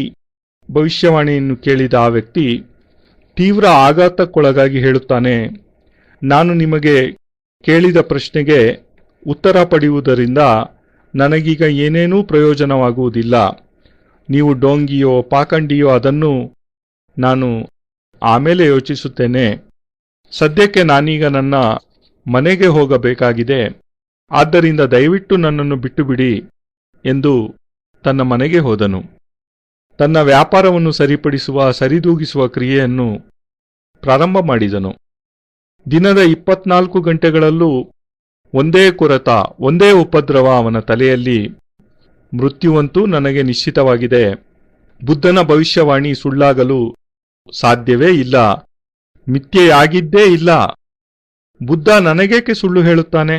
ಭವಿಷ್ಯವಾಣಿಯನ್ನು ಕೇಳಿದ ಆ ವ್ಯಕ್ತಿ ತೀವ್ರ ಆಘಾತಕ್ಕೊಳಗಾಗಿ ಹೇಳುತ್ತಾನೆ, ನಾನು ನಿಮಗೆ ಕೇಳಿದ ಪ್ರಶ್ನೆಗೆ ಉತ್ತರ ಪಡೆಯುವುದರಿಂದ ನನಗೀಗ ಏನೇನೂ ಪ್ರಯೋಜನವಾಗುವುದಿಲ್ಲ. ನೀವು ಡೋಂಗಿಯೋ, ಪಾಖಂಡಿಯೋ ಅದನ್ನು ನಾನು ಆಮೇಲೆ ಯೋಚಿಸುತ್ತೇನೆ. ಸದ್ಯಕ್ಕೆ ನಾನೀಗ ನನ್ನ ಮನೆಗೆ ಹೋಗಬೇಕಾಗಿದೆ. ಆದ್ದರಿಂದ ದಯವಿಟ್ಟು ನನ್ನನ್ನು ಬಿಟ್ಟುಬಿಡಿ ಎಂದು ತನ್ನ ಮನೆಗೆ ಹೋದನು. ತನ್ನ ವ್ಯಾಪಾರವನ್ನು ಸರಿದೂಗಿಸುವ ಕ್ರಿಯೆಯನ್ನು ಪ್ರಾರಂಭ ಮಾಡಿದನು. ದಿನದ 24 ಗಂಟೆಗಳಲ್ಲೂ ಒಂದೇ ಕೊರತ, ಒಂದೇ ಉಪದ್ರವ ಅವನ ತಲೆಯಲ್ಲಿ. ಮೃತ್ಯುವಂತೂ ನನಗೆ ನಿಶ್ಚಿತವಾಗಿದೆ. ಬುದ್ಧನ ಭವಿಷ್ಯವಾಣಿ ಸುಳ್ಳಾಗಲು ಸಾಧ್ಯವೇ ಇಲ್ಲ. ಮಿಥ್ಯೆಯಾಗಿದ್ದೇ ಇಲ್ಲ. ಬುದ್ಧ ನನಗೇಕೆ ಸುಳ್ಳು ಹೇಳುತ್ತಾನೆ?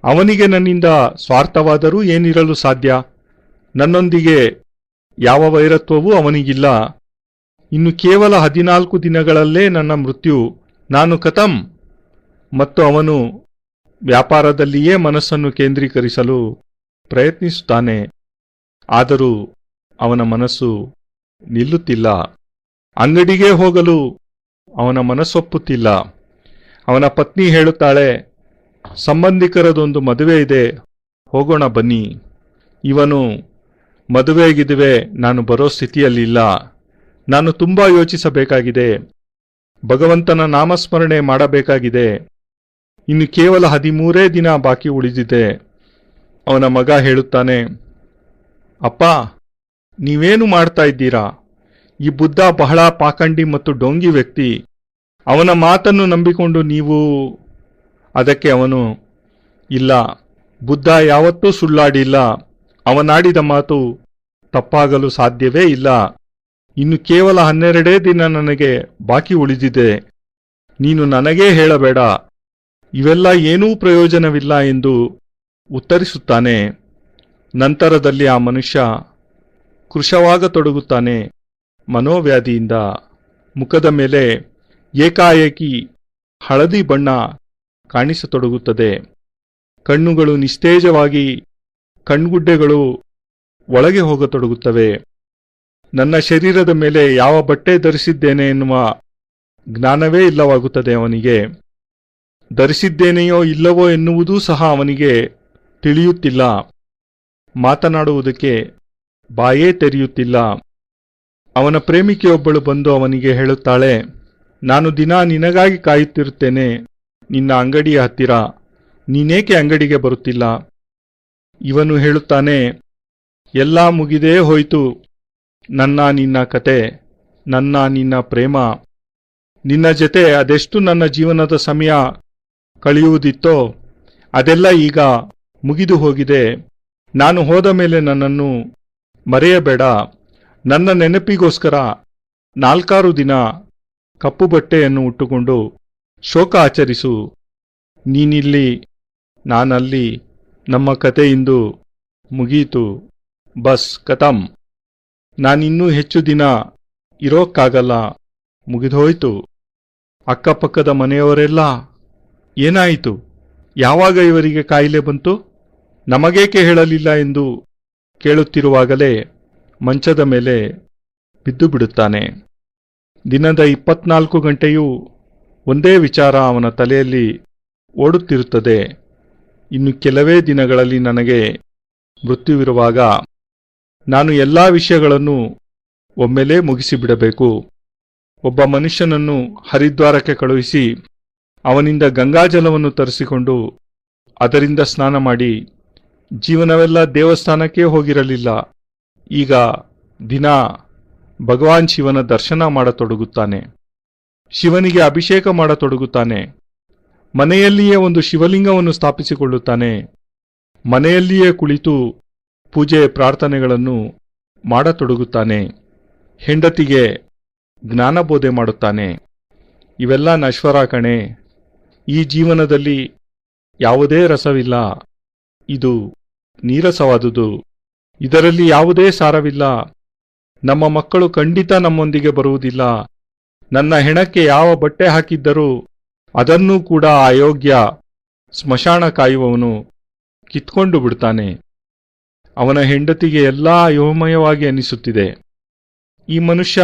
ಅವನಿಗೆ ನನ್ನಿಂದ ಸ್ವಾರ್ಥವಾದರೂ ಏನಿರಲು ಸಾಧ್ಯ? ನನ್ನೊಂದಿಗೆ ಯಾವ ವೈರತ್ವವೂ ಅವನಿಗಿಲ್ಲ. ಇನ್ನು ಕೇವಲ 14 ದಿನಗಳಲ್ಲೇ ನನ್ನ ಮೃತ್ಯು. ನಾನು ಖತಂ. ಮತ್ತು ಅವನು ವ್ಯಾಪಾರದಲ್ಲಿಯೇ ಮನಸ್ಸನ್ನು ಕೇಂದ್ರೀಕರಿಸಲು ಪ್ರಯತ್ನಿಸುತ್ತಾನೆ. ಆದರೂ ಅವನ ಮನಸ್ಸು ನಿಲ್ಲುತ್ತಿಲ್ಲ. ಅಂಗಡಿಗೆ ಹೋಗಲು ಅವನ ಮನಸ್ಸೊಪ್ಪುತ್ತಿಲ್ಲ. ಅವನ ಪತ್ನಿ ಹೇಳುತ್ತಾಳೆ, ಸಂಬಂಧಿಕರದೊಂದು ಮದುವೆ ಇದೆ, ಹೋಗೋಣ ಬನ್ನಿ. ಇವನು ಮದುವೆಗಿದುವೆ, ನಾನು ಬರೋ ಸ್ಥಿತಿಯಲ್ಲಿಲ್ಲ. ನಾನು ತುಂಬಾ ಯೋಚಿಸಬೇಕಾಗಿದೆ. ಭಗವಂತನ ನಾಮಸ್ಮರಣೆ ಮಾಡಬೇಕಾಗಿದೆ. ಇನ್ನು ಕೇವಲ 13 ದಿನ ಬಾಕಿ ಉಳಿದಿದೆ. ಅವನ ಮಗ ಹೇಳುತ್ತಾನೆ, ಅಪ್ಪ, ನೀವೇನು ಮಾಡ್ತಾ ಇದ್ದೀರಾ? ಈ ಬುದ್ಧ ಬಹಳ ಪಾಖಂಡಿ ಮತ್ತು ಡೋಂಗಿ ವ್ಯಕ್ತಿ. ಅವನ ಮಾತನ್ನು ನಂಬಿಕೊಂಡು ನೀವು... ಅದಕ್ಕೆ ಅವನು, ಇಲ್ಲ, ಬುದ್ಧ ಯಾವತ್ತೂ ಸುಳ್ಳಾಡಿಲ್ಲ. ಅವನಾಡಿದ ಮಾತು ತಪ್ಪಾಗಲು ಸಾಧ್ಯವೇ ಇಲ್ಲ. ಇನ್ನು ಕೇವಲ 12 ದಿನ ನನಗೆ ಬಾಕಿ ಉಳಿದಿದೆ. ನೀನು ನನಗೇ ಹೇಳಬೇಡ. ಇವೆಲ್ಲ ಏನೂ ಪ್ರಯೋಜನವಿಲ್ಲ ಎಂದು ಉತ್ತರಿಸುತ್ತಾನೆ. ನಂತರದಲ್ಲಿ ಆ ಮನುಷ್ಯ ಕೃಶವಾಗತೊಡಗುತ್ತಾನೆ. ಮನೋವ್ಯಾಧಿಯಿಂದ ಮುಖದ ಮೇಲೆ ಏಕಾಏಕಿ ಹಳದಿ ಬಣ್ಣ ಕಾಣಿಸತೊಡಗುತ್ತದೆ. ಕಣ್ಣುಗಳು ನಿಸ್ತೇಜವಾಗಿ, ಕಣ್ಗುಡ್ಡೆಗಳು ಒಳಗೆ ಹೋಗತೊಡಗುತ್ತವೆ. ನನ್ನ ಶರೀರದ ಮೇಲೆ ಯಾವ ಬಟ್ಟೆ ಧರಿಸಿದ್ದೇನೆ ಎನ್ನುವ ಜ್ಞಾನವೇ ಇಲ್ಲವಾಗುತ್ತದೆ ಅವನಿಗೆ. ಧರಿಸಿದ್ದೇನೆಯೋ ಇಲ್ಲವೋ ಎನ್ನುವುದೂ ಸಹ ಅವನಿಗೆ ತಿಳಿಯುತ್ತಿಲ್ಲ. ಮಾತನಾಡುವುದಕ್ಕೆ ಬಾಯೇ ತೆರೆಯುತ್ತಿಲ್ಲ. ಅವನ ಪ್ರೇಮಿಕೆಯೊಬ್ಬಳು ಬಂದು ಅವನಿಗೆ ಹೇಳುತ್ತಾಳೆ, ನಾನು ದಿನಾ ನಿನಗಾಗಿ ಕಾಯುತ್ತಿರುತ್ತೇನೆ ನಿನ್ನ ಅಂಗಡಿಯ ಹತ್ತಿರ. ನೀನೇಕೆ ಅಂಗಡಿಗೆ ಬರುತ್ತಿಲ್ಲ? ಇವನು ಹೇಳುತ್ತಾನೆ, ಎಲ್ಲ ಮುಗಿದೇ ಹೋಯಿತು. ನಿನ್ನ ಕತೆ, ನಿನ್ನ ಪ್ರೇಮ, ನಿನ್ನ ಜೊತೆ ಅದೆಷ್ಟು ನನ್ನ ಜೀವನದ ಸಮಯ ಕಳೆಯುವುದಿತ್ತೋ ಅದೆಲ್ಲ ಈಗ ಮುಗಿದು ಹೋಗಿದೆ. ನಾನು ಹೋದ ಮೇಲೆ ನನ್ನನ್ನು ಮರೆಯಬೇಡ. ನನ್ನ ನೆನಪಿಗೋಸ್ಕರ 4 ದಿನ ಕಪ್ಪು ಬಟ್ಟೆಯನ್ನು ಉಟ್ಟುಕೊಂಡು ಶೋಕ ಆಚರಿಸು. ನೀನಿಲ್ಲಿ, ನಾನಲ್ಲಿ, ನಮ್ಮ ಕತೆ ಇಂದು ಮುಗಿಯಿತು. ಬಸ್ ಖತಮ್. ನಾನಿನ್ನೂ ಹೆಚ್ಚು ದಿನ ಇರೋಕ್ಕಾಗಲ್ಲ, ಮುಗಿದೋಯ್ತು. ಅಕ್ಕಪಕ್ಕದ ಮನೆಯವರೆಲ್ಲ ಏನಾಯಿತು, ಯಾವಾಗ ಇವರಿಗೆ ಕಾಯಿಲೆ ಬಂತು, ನಮಗೇಕೆ ಹೇಳಲಿಲ್ಲ ಎಂದು ಕೇಳುತ್ತಿರುವಾಗಲೇ ಮಂಚದ ಮೇಲೆ ಬಿದ್ದು ಬಿಡುತ್ತಾನೆ. ದಿನದ 24 ಗಂಟೆಯೂ ಒಂದೇ ವಿಚಾರ ಅವನ ತಲೆಯಲ್ಲಿ ಓಡುತ್ತಿರುತ್ತದೆ. ಇನ್ನು ಕೆಲವೇ ದಿನಗಳಲ್ಲಿ ನನಗೆ ಮೃತ್ಯುವಿರುವಾಗ ನಾನು ಎಲ್ಲ ವಿಷಯಗಳನ್ನು ಒಮ್ಮೆಲೇ ಮುಗಿಸಿಬಿಡಬೇಕು. ಒಬ್ಬ ಮನುಷ್ಯನನ್ನು ಹರಿದ್ವಾರಕ್ಕೆ ಕಳುಹಿಸಿ ಅವನಿಂದ ಗಂಗಾಜಲವನ್ನು ತರಿಸಿಕೊಂಡು ಅದರಿಂದ ಸ್ನಾನ ಮಾಡಿ ಜೀವನವೆಲ್ಲ ದೇವಸ್ಥಾನಕ್ಕೇ ಹೋಗಿರಲಿಲ್ಲ. ಈಗ ದಿನ ಭಗವಾನ್ ಶಿವನ ದರ್ಶನ ಮಾಡತೊಡಗುತ್ತಾನೆ. ಶಿವನಿಗೆ ಅಭಿಷೇಕ ಮಾಡತೊಡಗುತ್ತಾನೆ. ಮನೆಯಲ್ಲಿಯೇ ಒಂದು ಶಿವಲಿಂಗವನ್ನು ಸ್ಥಾಪಿಸಿಕೊಳ್ಳುತ್ತಾನೆ. ಮನೆಯಲ್ಲಿಯೇ ಕುಳಿತು ಪೂಜೆ ಪ್ರಾರ್ಥನೆಗಳನ್ನು ಮಾಡತೊಡಗುತ್ತಾನೆ. ಹೆಂಡತಿಗೆ ಜ್ಞಾನಬೋಧೆ ಮಾಡುತ್ತಾನೆ. ಇವೆಲ್ಲ ನಶ್ವರ ಕಣೆ. ಈ ಜೀವನದಲ್ಲಿ ಯಾವುದೇ ರಸವಿಲ್ಲ. ಇದು ನೀರಸವಾದುದು. ಇದರಲ್ಲಿ ಯಾವುದೇ ಸಾರವಿಲ್ಲ. ನಮ್ಮ ಮಕ್ಕಳು ಖಂಡಿತ ನಮ್ಮೊಂದಿಗೆ ಬರುವುದಿಲ್ಲ. ನನ್ನ ಹೆಣಕ್ಕೆ ಯಾವ ಬಟ್ಟೆ ಹಾಕಿದ್ದರೂ ಅದನ್ನೂ ಕೂಡ ಅಯೋಗ್ಯ ಸ್ಮಶಾನ ಕಾಯುವವನು ಕಿತ್ಕೊಂಡು ಬಿಡ್ತಾನೆ. ಅವನ ಹೆಂಡತಿಗೆ ಎಲ್ಲ ಅಯೋಮಯವಾಗಿ ಅನಿಸುತ್ತಿದೆ. ಈ ಮನುಷ್ಯ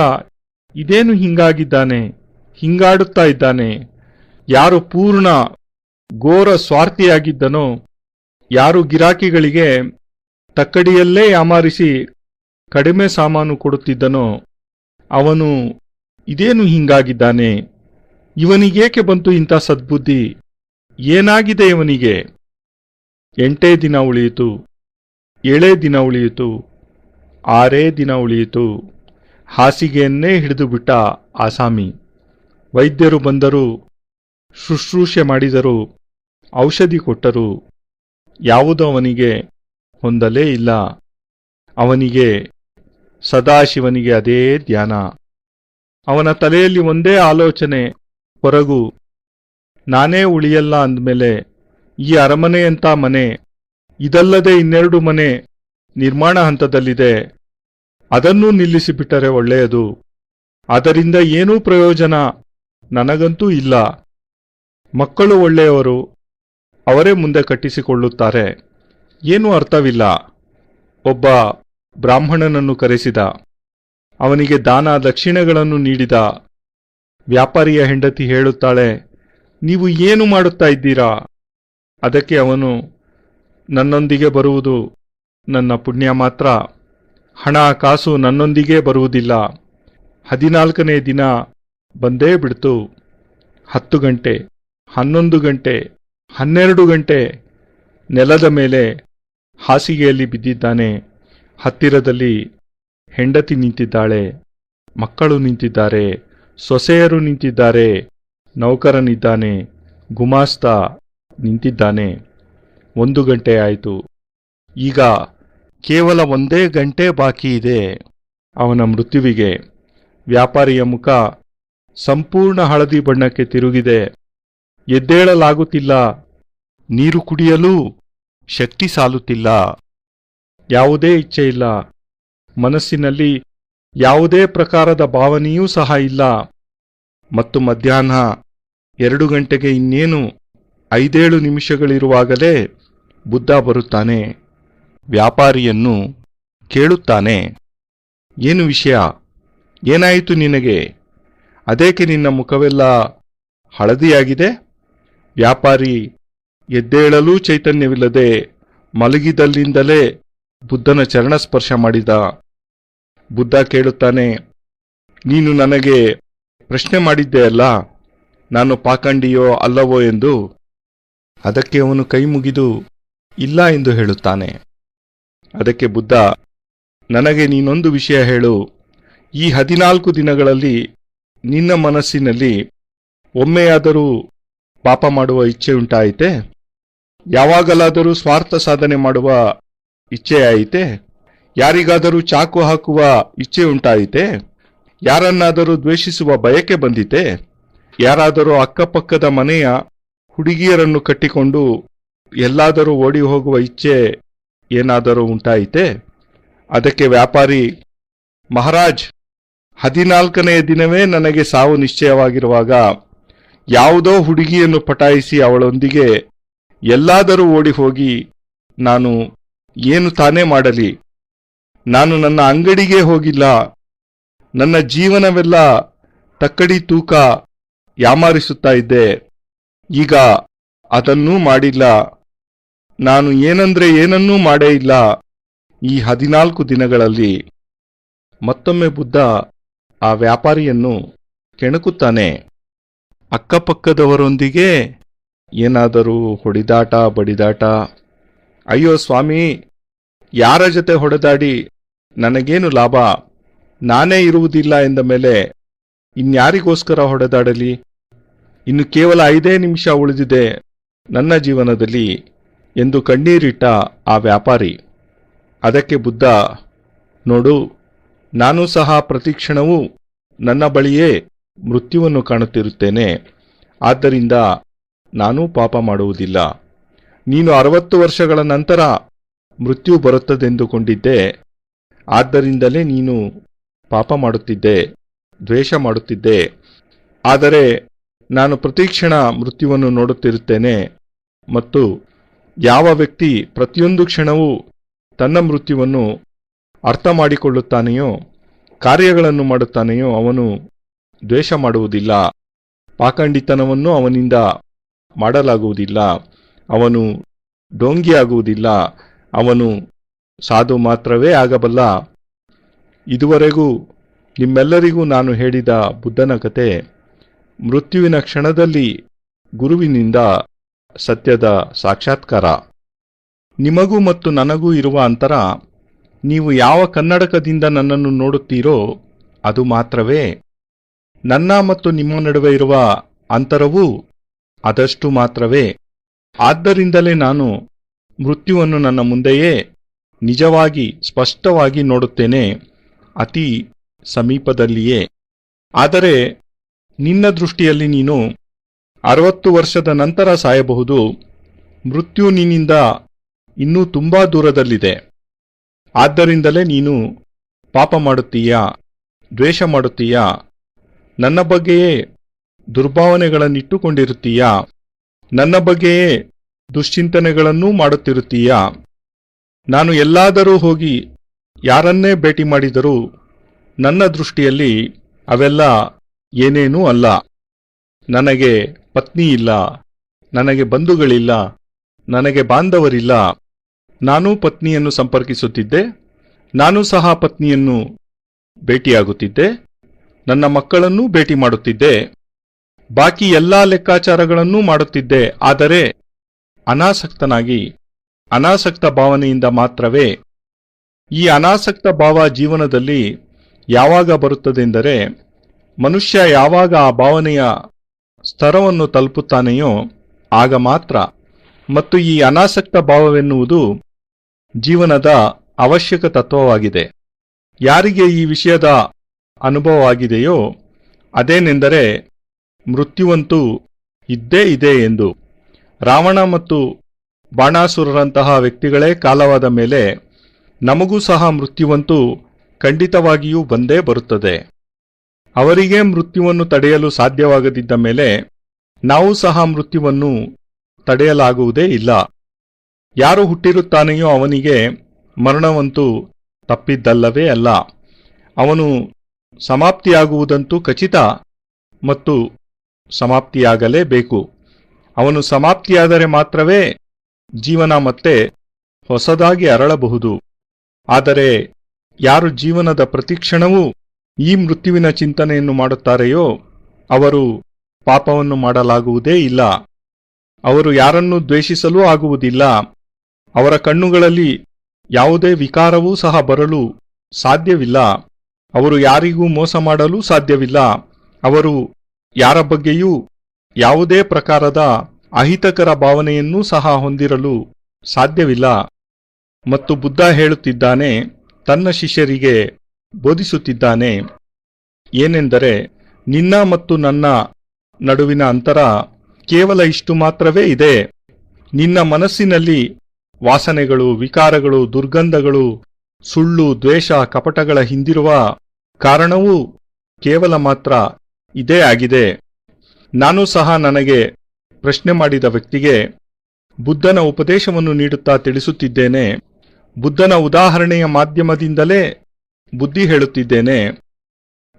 ಇದೇನು ಹಿಂಗಾಗಿದ್ದಾನೆ, ಹಿಂಗಾಡುತ್ತಾ ಇದ್ದಾನೆ. ಯಾರು ಪೂರ್ಣ ಘೋರ ಸ್ವಾರ್ಥಿಯಾಗಿದ್ದನೋ, ಯಾರು ಗಿರಾಕಿಗಳಿಗೆ ತಕ್ಕಡಿಯಲ್ಲೇ ಯಾಮಾರಿಸಿ ಕಡಿಮೆ ಸಾಮಾನು ಕೊಡುತ್ತಿದ್ದನೋ ಅವನು ಇದೇನು ಹಿಂಗಾಗಿದ್ದಾನೆ. ಇವನಿಗೇಕೆ ಬಂತು ಇಂಥ ಸದ್ಬುದ್ಧಿ? ಏನಾಗಿದೆ ಇವನಿಗೆ? 8 ದಿನ ಉಳಿಯಿತು, 7 ದಿನ ಉಳಿಯಿತು, 6 ದಿನ ಉಳಿಯಿತು. ಹಾಸಿಗೆಯನ್ನೇ ಹಿಡಿದುಬಿಟ್ಟ ಆಸಾಮಿ. ವೈದ್ಯರು ಬಂದರು, ಶುಶ್ರೂಷೆ ಮಾಡಿದರು, ಔಷಧಿ ಕೊಟ್ಟರು. ಯಾವುದೂ ಅವನಿಗೆ ಹೊಂದಲೇ ಇಲ್ಲ. ಅವನಿಗೆ ಸದಾಶಿವನಿಗೆ ಅದೇ ಧ್ಯಾನ. ಅವನ ತಲೆಯಲ್ಲಿ ಒಂದೇ ಆಲೋಚನೆ, ಹೊರಗು. ನಾನೇ ಉಳಿಯಲ್ಲ ಅಂದಮೇಲೆ ಈ ಅರಮನೆಯಂಥ ಮನೆ, ಇದಲ್ಲದೆ 2 ಮನೆ ನಿರ್ಮಾಣ ಹಂತದಲ್ಲಿದೆ. ಅದನ್ನೂ ನಿಲ್ಲಿಸಿಬಿಟ್ಟರೆ ಒಳ್ಳೆಯದು. ಅದರಿಂದ ಏನೂ ಪ್ರಯೋಜನ ನನಗಂತೂ ಇಲ್ಲ. ಮಕ್ಕಳು ಒಳ್ಳೆಯವರು, ಅವರೇ ಮುಂದೆ ಕಟ್ಟಿಸಿಕೊಳ್ಳುತ್ತಾರೆ. ಏನೂ ಅರ್ಥವಿಲ್ಲ. ಒಬ್ಬ ಬ್ರಾಹ್ಮಣನನ್ನು ಕರೆಸಿದ. ಅವನಿಗೆ ದಾನ ದಕ್ಷಿಣೆಗಳನ್ನು ನೀಡಿದ. ವ್ಯಾಪಾರಿಯ ಹೆಂಡತಿ ಹೇಳುತ್ತಾಳೆ, ನೀವು ಏನು ಮಾಡುತ್ತಾ ಇದ್ದೀರಾ? ಅದಕ್ಕೆ ಅವನು, ನನ್ನೊಂದಿಗೆ ಬರುವುದು ನನ್ನ ಪುಣ್ಯ ಮಾತ್ರ. ಹಣ ಕಾಸು ನನ್ನೊಂದಿಗೇ ಬರುವುದಿಲ್ಲ. 14ನೇ ದಿನ ಬಂದೇ ಬಿಡ್ತು. 10 ಗಂಟೆ, 11 ಗಂಟೆ, 12 ಗಂಟೆ ನೆಲದ ಮೇಲೆ ಹಾಸಿಗೆಯಲ್ಲಿ ಬಿದ್ದಿದ್ದಾನೆ. ಹತ್ತಿರದಲ್ಲಿ ಹೆಂಡತಿ ನಿಂತಿದ್ದಾಳೆ, ಮಕ್ಕಳು ನಿಂತಿದ್ದಾರೆ, ಸೊಸೆಯರು ನಿಂತಿದ್ದಾರೆ, ನೌಕರನಿದ್ದಾನೆ, ಗುಮಾಸ್ತ ನಿಂತಿದ್ದಾನೆ. 1 ಗಂಟೆ ಆಯಿತು. ಈಗ ಕೇವಲ 1 ಗಂಟೆ ಬಾಕಿ ಇದೆ ಅವನ ಮೃತ್ಯುವಿಗೆ. ವ್ಯಾಪಾರಿಯ ಮುಖ ಸಂಪೂರ್ಣ ಹಳದಿ ಬಣ್ಣಕ್ಕೆ ತಿರುಗಿದೆ. ಎದ್ದೇಳಲಾಗುತ್ತಿಲ್ಲ. ನೀರು ಕುಡಿಯಲು ಶಕ್ತಿ ಸಾಲುತ್ತಿಲ್ಲ. ಯಾವುದೇ ಇಚ್ಛೆ ಇಲ್ಲ. ಮನಸ್ಸಿನಲ್ಲಿ ಯಾವುದೇ ಪ್ರಕಾರದ ಭಾವನೆಯೂ ಸಹ ಇಲ್ಲ. ಮತ್ತು ಮಧ್ಯಾಹ್ನ 2 ಗಂಟೆಗೆ ಇನ್ನೇನು 5-7 ನಿಮಿಷಗಳಿರುವಾಗಲೇ ಬುದ್ಧ ಬರುತ್ತಾನೆ. ವ್ಯಾಪಾರಿಯನ್ನು ಕೇಳುತ್ತಾನೆ, ಏನು ವಿಷಯ? ಏನಾಯಿತು ನಿನಗೆ? ಅದೇಕೆ ನಿನ್ನ ಮುಖವೆಲ್ಲ ಹಳದಿಯಾಗಿದೆ? ವ್ಯಾಪಾರಿ ಎದ್ದೇಳಲೂ ಚೈತನ್ಯವಿಲ್ಲದೆ ಮಲಗಿದಲ್ಲಿಂದಲೇ ಬುದ್ಧನ ಚರಣಸ್ಪರ್ಶ ಮಾಡಿದ. ಬುದ್ಧ ಕೇಳುತ್ತಾನೆ, ನೀನು ನನಗೆ ಪ್ರಶ್ನೆ ಮಾಡಿದ್ದೆ ಅಲ್ಲ, ನಾನು ಪಾಖಂಡಿಯೋ ಅಲ್ಲವೋ ಎಂದು. ಅದಕ್ಕೆ ಅವನು ಕೈ ಮುಗಿದು ಇಲ್ಲ ಎಂದು ಹೇಳುತ್ತಾನೆ. ಅದಕ್ಕೆ ಬುದ್ಧ, ನನಗೆ ನೀನೊಂದು ವಿಷಯ ಹೇಳು. ಈ 14 ದಿನಗಳಲ್ಲಿ ನಿನ್ನ ಮನಸ್ಸಿನಲ್ಲಿ ಒಮ್ಮೆಯಾದರೂ ಪಾಪ ಮಾಡುವ ಇಚ್ಛೆ ಉಂಟಾಯಿತೆ? ಯಾವಾಗಲಾದರೂ ಸ್ವಾರ್ಥ ಸಾಧನೆ ಮಾಡುವ ಇಚ್ಛೆ ಆಯಿತೆ? ಯಾರಿಗಾದರೂ ಚಾಕು ಹಾಕುವ ಇಚ್ಛೆ ಉಂಟಾಯಿತೆ? ಯಾರನ್ನಾದರೂ ದ್ವೇಷಿಸುವ ಬಯಕೆ ಬಂದಿತೆ? ಯಾರಾದರೂ ಅಕ್ಕಪಕ್ಕದ ಮನೆಯ ಹುಡುಗಿಯರನ್ನು ಕಟ್ಟಿಕೊಂಡು ಎಲ್ಲಾದರೂ ಓಡಿ ಹೋಗುವ ಇಚ್ಛೆ ಏನಾದರೂ ಉಂಟಾಯಿತೆ? ಅದಕ್ಕೆ ವ್ಯಾಪಾರಿ, ಮಹಾರಾಜ್, 14ನೆಯ ದಿನವೇ ನನಗೆ ಸಾವು ನಿಶ್ಚಯವಾಗಿರುವಾಗ ಯಾವುದೋ ಹುಡುಗಿಯನ್ನು ಪಟಾಯಿಸಿ ಅವಳೊಂದಿಗೆ ಎಲ್ಲಾದರೂ ಓಡಿ ಹೋಗಿ ನಾನು ಏನು ತಾನೇ ಮಾಡಲಿ? ನಾನು ನನ್ನ ಅಂಗಡಿಗೆ ಹೋಗಿಲ್ಲ. ನನ್ನ ಜೀವನವೆಲ್ಲ ತಕ್ಕಡಿ ತೂಕ ಯಾಮಾರಿಸುತ್ತಾ ಇದ್ದೆ. ಈಗ ಅದನ್ನೂ ಮಾಡಿಲ್ಲ. ನಾನು ಏನಂದ್ರೆ ಏನನ್ನೂ ಮಾಡೇ ಇಲ್ಲ ಈ 14 ದಿನಗಳಲ್ಲಿ. ಮತ್ತೊಮ್ಮೆ ಬುದ್ಧ ಆ ವ್ಯಾಪಾರಿಯನ್ನು ಕೆಣಕುತ್ತಾನೆ. ಅಕ್ಕಪಕ್ಕದವರೊಂದಿಗೆ ಏನಾದರೂ ಹೊಡಿದಾಟ ಬಡಿದಾಟ? ಅಯ್ಯೋ ಸ್ವಾಮಿ, ಯಾರ ಜೊತೆ ಹೊಡೆದಾಡಿ ನನಗೇನು ಲಾಭ? ನಾನೇ ಇರುವುದಿಲ್ಲ ಎಂದ ಮೇಲೆ ಇನ್ಯಾರಿಗೋಸ್ಕರ ಹೊಡೆದಾಡಲಿ? ಇನ್ನು ಕೇವಲ 5 ನಿಮಿಷ ಉಳಿದಿದೆ ನನ್ನ ಜೀವನದಲ್ಲಿ ಎಂದು ಕಣ್ಣೀರಿಟ್ಟ ಆ ವ್ಯಾಪಾರಿ. ಅದಕ್ಕೆ ಬುದ್ಧ, ನೋಡು, ನಾನು ಸಹ ಪ್ರತಿಕ್ಷಣವೂ ನನ್ನ ಬಳಿಯೇ ಮೃತ್ಯುವನ್ನು ಕಾಣುತ್ತಿರುತ್ತೇನೆ. ಆದ್ದರಿಂದ ನಾನೂ ಪಾಪ ಮಾಡುವುದಿಲ್ಲ. ನೀನು 60 ವರ್ಷಗಳ ನಂತರ ಮೃತ್ಯು ಬರುತ್ತದೆಂದುಕೊಂಡಿದ್ದೆ. ಆದ್ದರಿಂದಲೇ ನೀನು ಪಾಪ ಮಾಡುತ್ತಿದ್ದೆ, ದ್ವೇಷ ಮಾಡುತ್ತಿದ್ದೆ. ಆದರೆ ನಾನು ಪ್ರತಿಕ್ಷಣ ಮೃತ್ಯುವನ್ನು ನೋಡುತ್ತಿರುತ್ತೇನೆ. ಮತ್ತು ಯಾವ ವ್ಯಕ್ತಿ ಪ್ರತಿಯೊಂದು ಕ್ಷಣವೂ ತನ್ನ ಮೃತ್ಯುವನ್ನು ಅರ್ಥ ಮಾಡಿಕೊಳ್ಳುತ್ತಾನೆಯೋ, ಕಾರ್ಯಗಳನ್ನು ಮಾಡುತ್ತಾನೆಯೋ, ಅವನು ದ್ವೇಷ ಮಾಡುವುದಿಲ್ಲ. ಪಾಖಂಡಿತನವನ್ನು ಅವನಿಂದ ಮಾಡಲಾಗುವುದಿಲ್ಲ. ಅವನು ಡೋಂಗಿಯಾಗುವುದಿಲ್ಲ. ಅವನು ಸಾಧು ಮಾತ್ರವೇ ಆಗಬಲ್ಲ. ಇದುವರೆಗೂ ನಿಮ್ಮೆಲ್ಲರಿಗೂ ನಾನು ಹೇಳಿದ ಬುದ್ಧನ ಕತೆ ಮೃತ್ಯುವಿನ ಕ್ಷಣದಲ್ಲಿ ಗುರುವಿನಿಂದ ಸತ್ಯದ ಸಾಕ್ಷಾತ್ಕಾರ. ನಿಮಗೂ ಮತ್ತು ನನಗೂ ಇರುವ ಅಂತರ, ನೀವು ಯಾವ ಕನ್ನಡಕದಿಂದ ನನ್ನನ್ನು ನೋಡುತ್ತೀರೋ ಅದು ಮಾತ್ರವೇ. ನನ್ನ ಮತ್ತು ನಿಮ್ಮ ನಡುವೆ ಇರುವ ಅಂತರವೂ ಅದಷ್ಟು ಮಾತ್ರವೇ. ಆದ್ದರಿಂದಲೇ ನಾನು ಮೃತ್ಯುವನ್ನು ನನ್ನ ಮುಂದೆಯೇ ನಿಜವಾಗಿ ಸ್ಪಷ್ಟವಾಗಿ ನೋಡುತ್ತೇನೆ, ಅತಿ ಸಮೀಪದಲ್ಲಿಯೇ. ಆದರೆ ನಿನ್ನ ದೃಷ್ಟಿಯಲ್ಲಿ ನೀನು 60 ವರ್ಷದ ನಂತರ ಸಾಯಬಹುದು. ಮೃತ್ಯು ನಿನ್ನಿಂದ ಇನ್ನೂ ತುಂಬಾ ದೂರದಲ್ಲಿದೆ. ಆದ್ದರಿಂದಲೇ ನೀನು ಪಾಪ ಮಾಡುತ್ತೀಯಾ, ದ್ವೇಷ ಮಾಡುತ್ತೀಯಾ, ನನ್ನ ಬಗ್ಗೆಯೇ ದುರ್ಭಾವನೆಗಳನ್ನಿಟ್ಟುಕೊಂಡಿರುತ್ತೀಯಾ, ನನ್ನ ಬಗ್ಗೆಯೇ ದುಶ್ಚಿಂತನೆಗಳನ್ನೂ ಮಾಡುತ್ತಿರುತ್ತೀಯಾ. ನಾನು ಎಲ್ಲಾದರೂ ಹೋಗಿ ಯಾರನ್ನೇ ಭೇಟಿ ಮಾಡಿದರೂ ನನ್ನ ದೃಷ್ಟಿಯಲ್ಲಿ ಅವೆಲ್ಲ ಏನೇನೂ ಅಲ್ಲ. ನನಗೆ ಪತ್ನಿ ಇಲ್ಲ, ನನಗೆ ಬಂಧುಗಳಿಲ್ಲ, ನನಗೆ ಬಾಂಧವರಿಲ್ಲ. ನಾನೂ ಪತ್ನಿಯನ್ನು ಸಂಪರ್ಕಿಸುತ್ತಿದ್ದೆ, ನಾನೂ ಸಹ ಪತ್ನಿಯನ್ನು ಭೇಟಿಯಾಗುತ್ತಿದ್ದೆ, ನನ್ನ ಮಕ್ಕಳನ್ನೂ ಭೇಟಿ ಮಾಡುತ್ತಿದ್ದೆ, ಬಾಕಿ ಎಲ್ಲಾ ಲೆಕ್ಕಾಚಾರಗಳನ್ನೂ ಮಾಡುತ್ತಿದ್ದೆ. ಆದರೆ ಅನಾಸಕ್ತನಾಗಿ, ಅನಾಸಕ್ತ ಭಾವನೆಯಿಂದ ಮಾತ್ರವೇ. ಈ ಅನಾಸಕ್ತ ಭಾವ ಜೀವನದಲ್ಲಿ ಯಾವಾಗ ಬರುತ್ತದೆಂದರೆ, ಮನುಷ್ಯ ಯಾವಾಗ ಆ ಭಾವನೆಯ ಸ್ತರವನ್ನು ತಲುಪುತ್ತಾನೆಯೋ ಆಗ ಮಾತ್ರ. ಮತ್ತು ಈ ಅನಾಸಕ್ತ ಭಾವವೆನ್ನುವುದು ಜೀವನದ ಅವಶ್ಯಕ ತತ್ವವಾಗಿದೆ. ಯಾರಿಗೆ ಈ ವಿಷಯದ ಅನುಭವವಾಗಿದೆಯೋ ಅದೇನೆಂದರೆ ಮೃತ್ಯುವಂತೂ ಇದ್ದೇ ಇದೆ ಎಂದು. ರಾವಣ ಮತ್ತು ಬಾಣಾಸುರರಂತಹ ವ್ಯಕ್ತಿಗಳೇ ಕಾಲವಾದ ಮೇಲೆ ನಮಗೂ ಸಹ ಮೃತ್ಯುವಂತೂ ಖಂಡಿತವಾಗಿಯೂ ಬಂದೇ ಬರುತ್ತದೆ. ಅವರಿಗೆ ಮೃತ್ಯುವನ್ನು ತಡೆಯಲು ಸಾಧ್ಯವಾಗದಿದ್ದ ಮೇಲೆ ನಾವು ಸಹ ಮೃತ್ಯುವನ್ನು ತಡೆಯಲಾಗುವುದೇ ಇಲ್ಲ. ಯಾರು ಹುಟ್ಟಿರುತ್ತಾನೆಯೋ ಅವನಿಗೆ ಮರಣವಂತೂ ತಪ್ಪಿದ್ದಲ್ಲವೇ ಅಲ್ಲ. ಅವನು ಸಮಾಪ್ತಿಯಾಗುವುದಂತೂ ಖಚಿತ ಮತ್ತು ಸಮಾಪ್ತಿಯಾಗಲೇಬೇಕು. ಅವನು ಸಮಾಪ್ತಿಯಾದರೆ ಮಾತ್ರವೇ ಜೀವನ ಮತ್ತೆ ಹೊಸದಾಗಿ ಅರಳಬಹುದು. ಆದರೆ ಯಾರು ಜೀವನದ ಪ್ರತಿಕ್ಷಣವೂ ಈ ಮೃತ್ಯುವಿನ ಚಿಂತನೆಯನ್ನು ಮಾಡುತ್ತಾರೆಯೋ ಅವರು ಪಾಪವನ್ನು ಮಾಡಲಾಗುವುದೇ ಇಲ್ಲ. ಅವರು ಯಾರನ್ನೂ ದ್ವೇಷಿಸಲೂ ಆಗುವುದಿಲ್ಲ. ಅವರ ಕಣ್ಣುಗಳಲ್ಲಿ ಯಾವುದೇ ವಿಕಾರವೂ ಸಹ ಬರಲು ಸಾಧ್ಯವಿಲ್ಲ. ಅವರು ಯಾರಿಗೂ ಮೋಸ ಮಾಡಲು ಸಾಧ್ಯವಿಲ್ಲ. ಅವರು ಯಾರ ಬಗ್ಗೆಯೂ ಯಾವುದೇ ಪ್ರಕಾರದ ಅಹಿತಕರ ಭಾವನೆಯನ್ನೂ ಸಹ ಹೊಂದಿರಲು ಸಾಧ್ಯವಿಲ್ಲ. ಮತ್ತು ಬುದ್ಧ ಹೇಳುತ್ತಿದ್ದಾನೆ, ತನ್ನ ಶಿಷ್ಯರಿಗೆ ಬೋಧಿಸುತ್ತಿದ್ದಾನೆ, ಏನೆಂದರೆ ನಿನ್ನ ಮತ್ತು ನನ್ನ ನಡುವಿನ ಅಂತರ ಕೇವಲ ಇಷ್ಟು ಮಾತ್ರವೇ ಇದೆ. ನಿನ್ನ ಮನಸ್ಸಿನಲ್ಲಿ ವಾಸನೆಗಳು, ವಿಕಾರಗಳು, ದುರ್ಗಂಧಗಳು, ಸುಳ್ಳು, ದ್ವೇಷ, ಕಪಟಗಳ ಹಿಂದಿರುವ ಕಾರಣವೂ ಕೇವಲ ಮಾತ್ರ ಇದೇ ಆಗಿದೆ. ನಾನು ಸಹ ನನಗೆ ಪ್ರಶ್ನೆ ಮಾಡಿದ ವ್ಯಕ್ತಿಗೆ ಬುದ್ಧನ ಉಪದೇಶವನ್ನು ನೀಡುತ್ತಾ ತಿಳಿಸುತ್ತಿದ್ದೇನೆ. ಬುದ್ಧನ ಉದಾಹರಣೆಯ ಮಾಧ್ಯಮದಿಂದಲೇ ಬುದ್ಧಿ ಹೇಳುತ್ತಿದ್ದೇನೆ.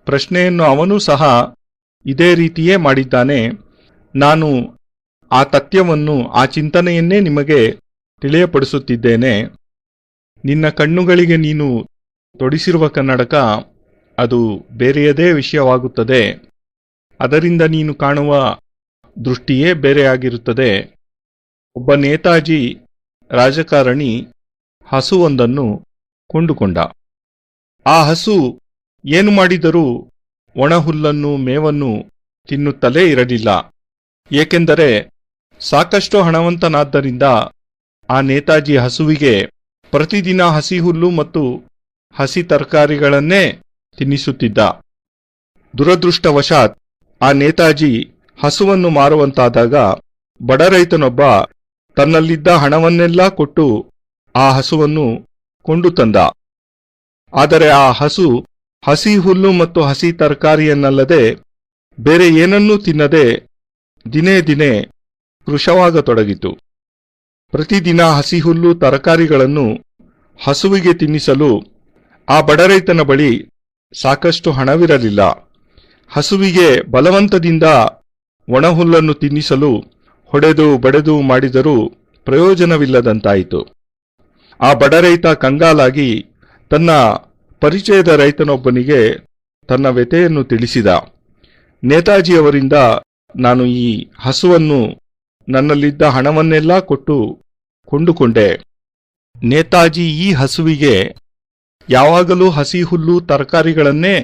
ಪ್ರಶ್ನೆಯನ್ನು ಅವನೂ ಸಹ ಇದೇ ರೀತಿಯೇ ಮಾಡಿದ್ದಾನೆ. ನಾನು ಆ ತಥ್ಯವನ್ನು, ಆ ಚಿಂತನೆಯನ್ನೇ ನಿಮಗೆ ತಿಳಿಯಪಡಿಸುತ್ತಿದ್ದೇನೆ. ನಿನ್ನ ಕಣ್ಣುಗಳಿಗೆ ನೀನು ತೊಡಿಸಿರುವ ಕನ್ನಡಕ ಅದು ಬೇರೆಯದೇ ವಿಷಯವಾಗುತ್ತದೆ. ಅದರಿಂದ ನೀನು ಕಾಣುವ ದೃಷ್ಟಿಯೇ ಬೇರೆಯಾಗಿರುತ್ತದೆ. ಒಬ್ಬ ನೇತಾಜಿ ರಾಜಕಾರಣಿ ಹಸುವೊಂದನ್ನು ಕೊಂಡುಕೊಂಡ. ಆ ಹಸು ಏನು ಮಾಡಿದರೂ ಒಣಹುಲ್ಲನ್ನು, ಮೇವನ್ನು ತಿನ್ನುತ್ತಲೇ ಇರಲಿಲ್ಲ. ಏಕೆಂದರೆ ಸಾಕಷ್ಟು ಹಣವಂತನಾದ್ದರಿಂದ ಆ ನೇತಾಜಿ ಹಸುವಿಗೆ ಪ್ರತಿದಿನ ಹಸಿ ಹುಲ್ಲು ಮತ್ತು ಹಸಿ ತರಕಾರಿಗಳನ್ನೇ ತಿನ್ನಿಸುತ್ತಿದ್ದ. ದುರದೃಷ್ಟವಶಾತ್ ಆ ನೇತಾಜಿ ಹಸುವನ್ನು ಮಾರುವಂತಾದಾಗ ಬಡ ರೈತನೊಬ್ಬ ತನ್ನಲ್ಲಿದ್ದ ಹಣವನ್ನೆಲ್ಲ ಕೊಟ್ಟು ಆ ಹಸುವನ್ನು ಕೊಂಡು ತಂದ. ಆದರೆ ಆ ಹಸು ಹಸಿ ಹುಲ್ಲು ಮತ್ತು ಹಸಿ ತರಕಾರಿಯನ್ನಲ್ಲದೆ ಬೇರೆ ಏನನ್ನೂ ತಿನ್ನದೆ ದಿನೇ ದಿನೇ ಕೃಶವಾಗತೊಡಗಿತು. ಪ್ರತಿದಿನ ಹಸಿ ಹುಲ್ಲು ತರಕಾರಿಗಳನ್ನು ಹಸುವಿಗೆ ತಿನ್ನಿಸಲು ಆ ಬಡರೈತನ ಬಳಿ ಸಾಕಷ್ಟು ಹಣವಿರಲಿಲ್ಲ. ಹಸುವಿಗೆ ಬಲವಂತದಿಂದ ಒಣಹುಲ್ಲನ್ನು ತಿನ್ನಿಸಲು ಹೊಡೆದು ಬಡೆದು ಮಾಡಿದರೂ ಪ್ರಯೋಜನವಿಲ್ಲದಂತಾಯಿತು. ಆ ಬಡರೈತ ಕಂಗಾಲಾಗಿ ತನ್ನ ಪರಿಚಯದ ರೈತನೊಬ್ಬನಿಗೆ ತನ್ನ ವ್ಯಥೆಯನ್ನು ತಿಳಿಸಿದ. ನೇತಾಜಿಯವರಿಂದ ನಾನು ಈ ಹಸುವನ್ನು ನನ್ನಲ್ಲಿದ್ದ ಹಣವನ್ನೆಲ್ಲ ಕೊಟ್ಟು ಕೊಂಡುಕೊಂಡೆ. ನೇತಾಜಿ ಈ ಹಸುವಿಗೆ ಯಾವಾಗಲೂ ಹಸಿ ಹುಲ್ಲು ತರಕಾರಿಗಳನ್ನೇ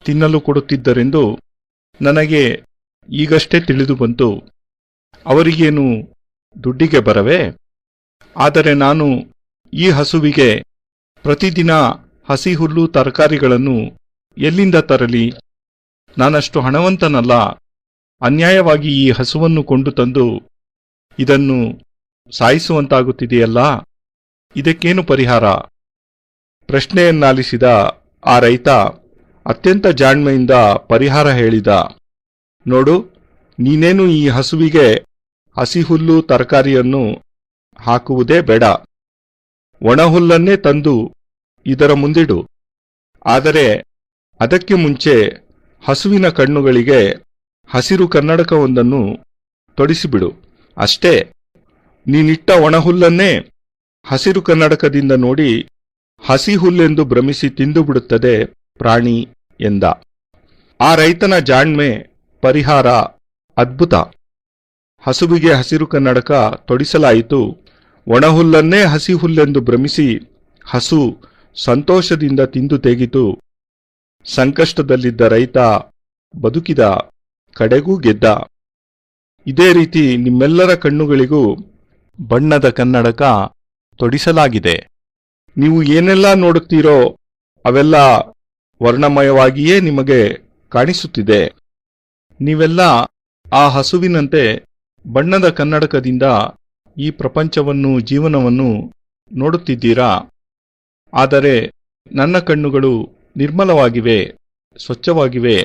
ತಿನ್ನಲು ಕೊಡುತ್ತಿದ್ದರೆಂದು ನನಗೆ ಈಗಷ್ಟೇ ತಿಳಿದು ಬಂತು. ಅವರಿಗೇನು ದುಡ್ಡಿಗೆ ಬರವೇ? ಆದರೆ ನಾನು ಈ ಹಸುವಿಗೆ ಪ್ರತಿದಿನ ಹಸಿ ಹುಲ್ಲು ತರಕಾರಿಗಳನ್ನು ಎಲ್ಲಿಂದ ತರಲಿ? ನಾನಷ್ಟು ಹಣವಂತನಲ್ಲ. ಅನ್ಯಾಯವಾಗಿ ಈ ಹಸುವನ್ನು ಕೊಂಡು ತಂದು ಇದನ್ನು ಸಾಯಿಸುವಂತಾಗುತ್ತಿದೆಯಲ್ಲ, ಇದಕ್ಕೇನು ಪರಿಹಾರ? ಪ್ರಶ್ನೆಯನ್ನಾಲಿಸಿದ ಆ ರೈತ ಅತ್ಯಂತ ಜಾಣ್ಮೆಯಿಂದ ಪರಿಹಾರ ಹೇಳಿದ. ನೋಡು, ನೀನೇನು ಈ ಹಸುವಿಗೆ ಹಸಿ ಹುಲ್ಲು ತರಕಾರಿಯನ್ನು ಹಾಕುವುದೇ ಬೇಡ. ಒಣಹುಲ್ಲನ್ನೇ ತಂದು ಇದರ ಮುಂದಿಡು. ಆದರೆ ಅದಕ್ಕೆ ಮುಂಚೆ ಹಸುವಿನ ಕಣ್ಣುಗಳಿಗೆ ಹಸಿರು ಕನ್ನಡಕವೊಂದನ್ನು ತೊಡಿಸಿಬಿಡು. ಅಷ್ಟೇ. ನೀನಿಟ್ಟ ಒಣಹುಲ್ಲನ್ನೇ ಹಸಿರು ಕನ್ನಡಕದಿಂದ ನೋಡಿ ಹಸಿ ಹುಲ್ಲೆಂದು ಭ್ರಮಿಸಿ ತಿಂದುಬಿಡುತ್ತದೆ ಪ್ರಾಣಿ ಎಂದ. ಆ ರೈತನ ಜಾಣ್ಮೆ, ಪರಿಹಾರ ಅದ್ಭುತ. ಹಸುವಿಗೆ ಹಸಿರು ಕನ್ನಡಕ ತೊಡಿಸಲಾಯಿತು. ಒಣಹುಲ್ಲನ್ನೇ ಹಸಿ ಹುಲ್ಲೆಂದು ಭ್ರಮಿಸಿ ಹಸು ಸಂತೋಷದಿಂದ ತಿಂದು ತೆಗಿತು. ಸಂಕಷ್ಟದಲ್ಲಿದ್ದ ರೈತ ಬದುಕಿದ, ಕಡೆಗೂ ಗೆದ್ದ. ಇದೇ ರೀತಿ ನಿಮ್ಮೆಲ್ಲರ ಕಣ್ಣುಗಳಿಗೂ ಬಣ್ಣದ ಕನ್ನಡಕ ತೊಡಿಸಲಾಗಿದೆ. ನೀವು ಏನೆಲ್ಲ ನೋಡುತ್ತೀರೋ ಅವೆಲ್ಲ ವರ್ಣಮಯವಾಗಿಯೇ ನಿಮಗೆ ಕಾಣಿಸುತ್ತಿದೆ. ನೀವೆಲ್ಲ ಆ ಹಸುವಿನಂತೆ ಬಣ್ಣದ ಕನ್ನಡಕದಿಂದ ಈ ಪ್ರಪಂಚವನ್ನು, ಜೀವನವನ್ನು ನೋಡುತ್ತಿದ್ದೀರಾ. ಆದರೆ ನನ್ನ ಕಣ್ಣುಗಳು ನಿರ್ಮಲವಾಗಿವೆ, ಸ್ವಚ್ಛವಾಗಿವೆ.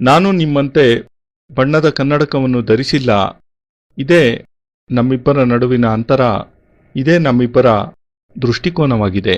ನಾನು ನಿಮ್ಮಂತೆ ಬಣ್ಣದ ಕನ್ನಡಕವನ್ನು ಧರಿಸಿಲ್ಲ. ಇದೇ ನಮ್ಮಿಬ್ಬರ ನಡುವಿನ ಅಂತರ, ಇದೇ ನಮ್ಮಿಬ್ಬರ ದೃಷ್ಟಿಕೋನವಾಗಿದೆ.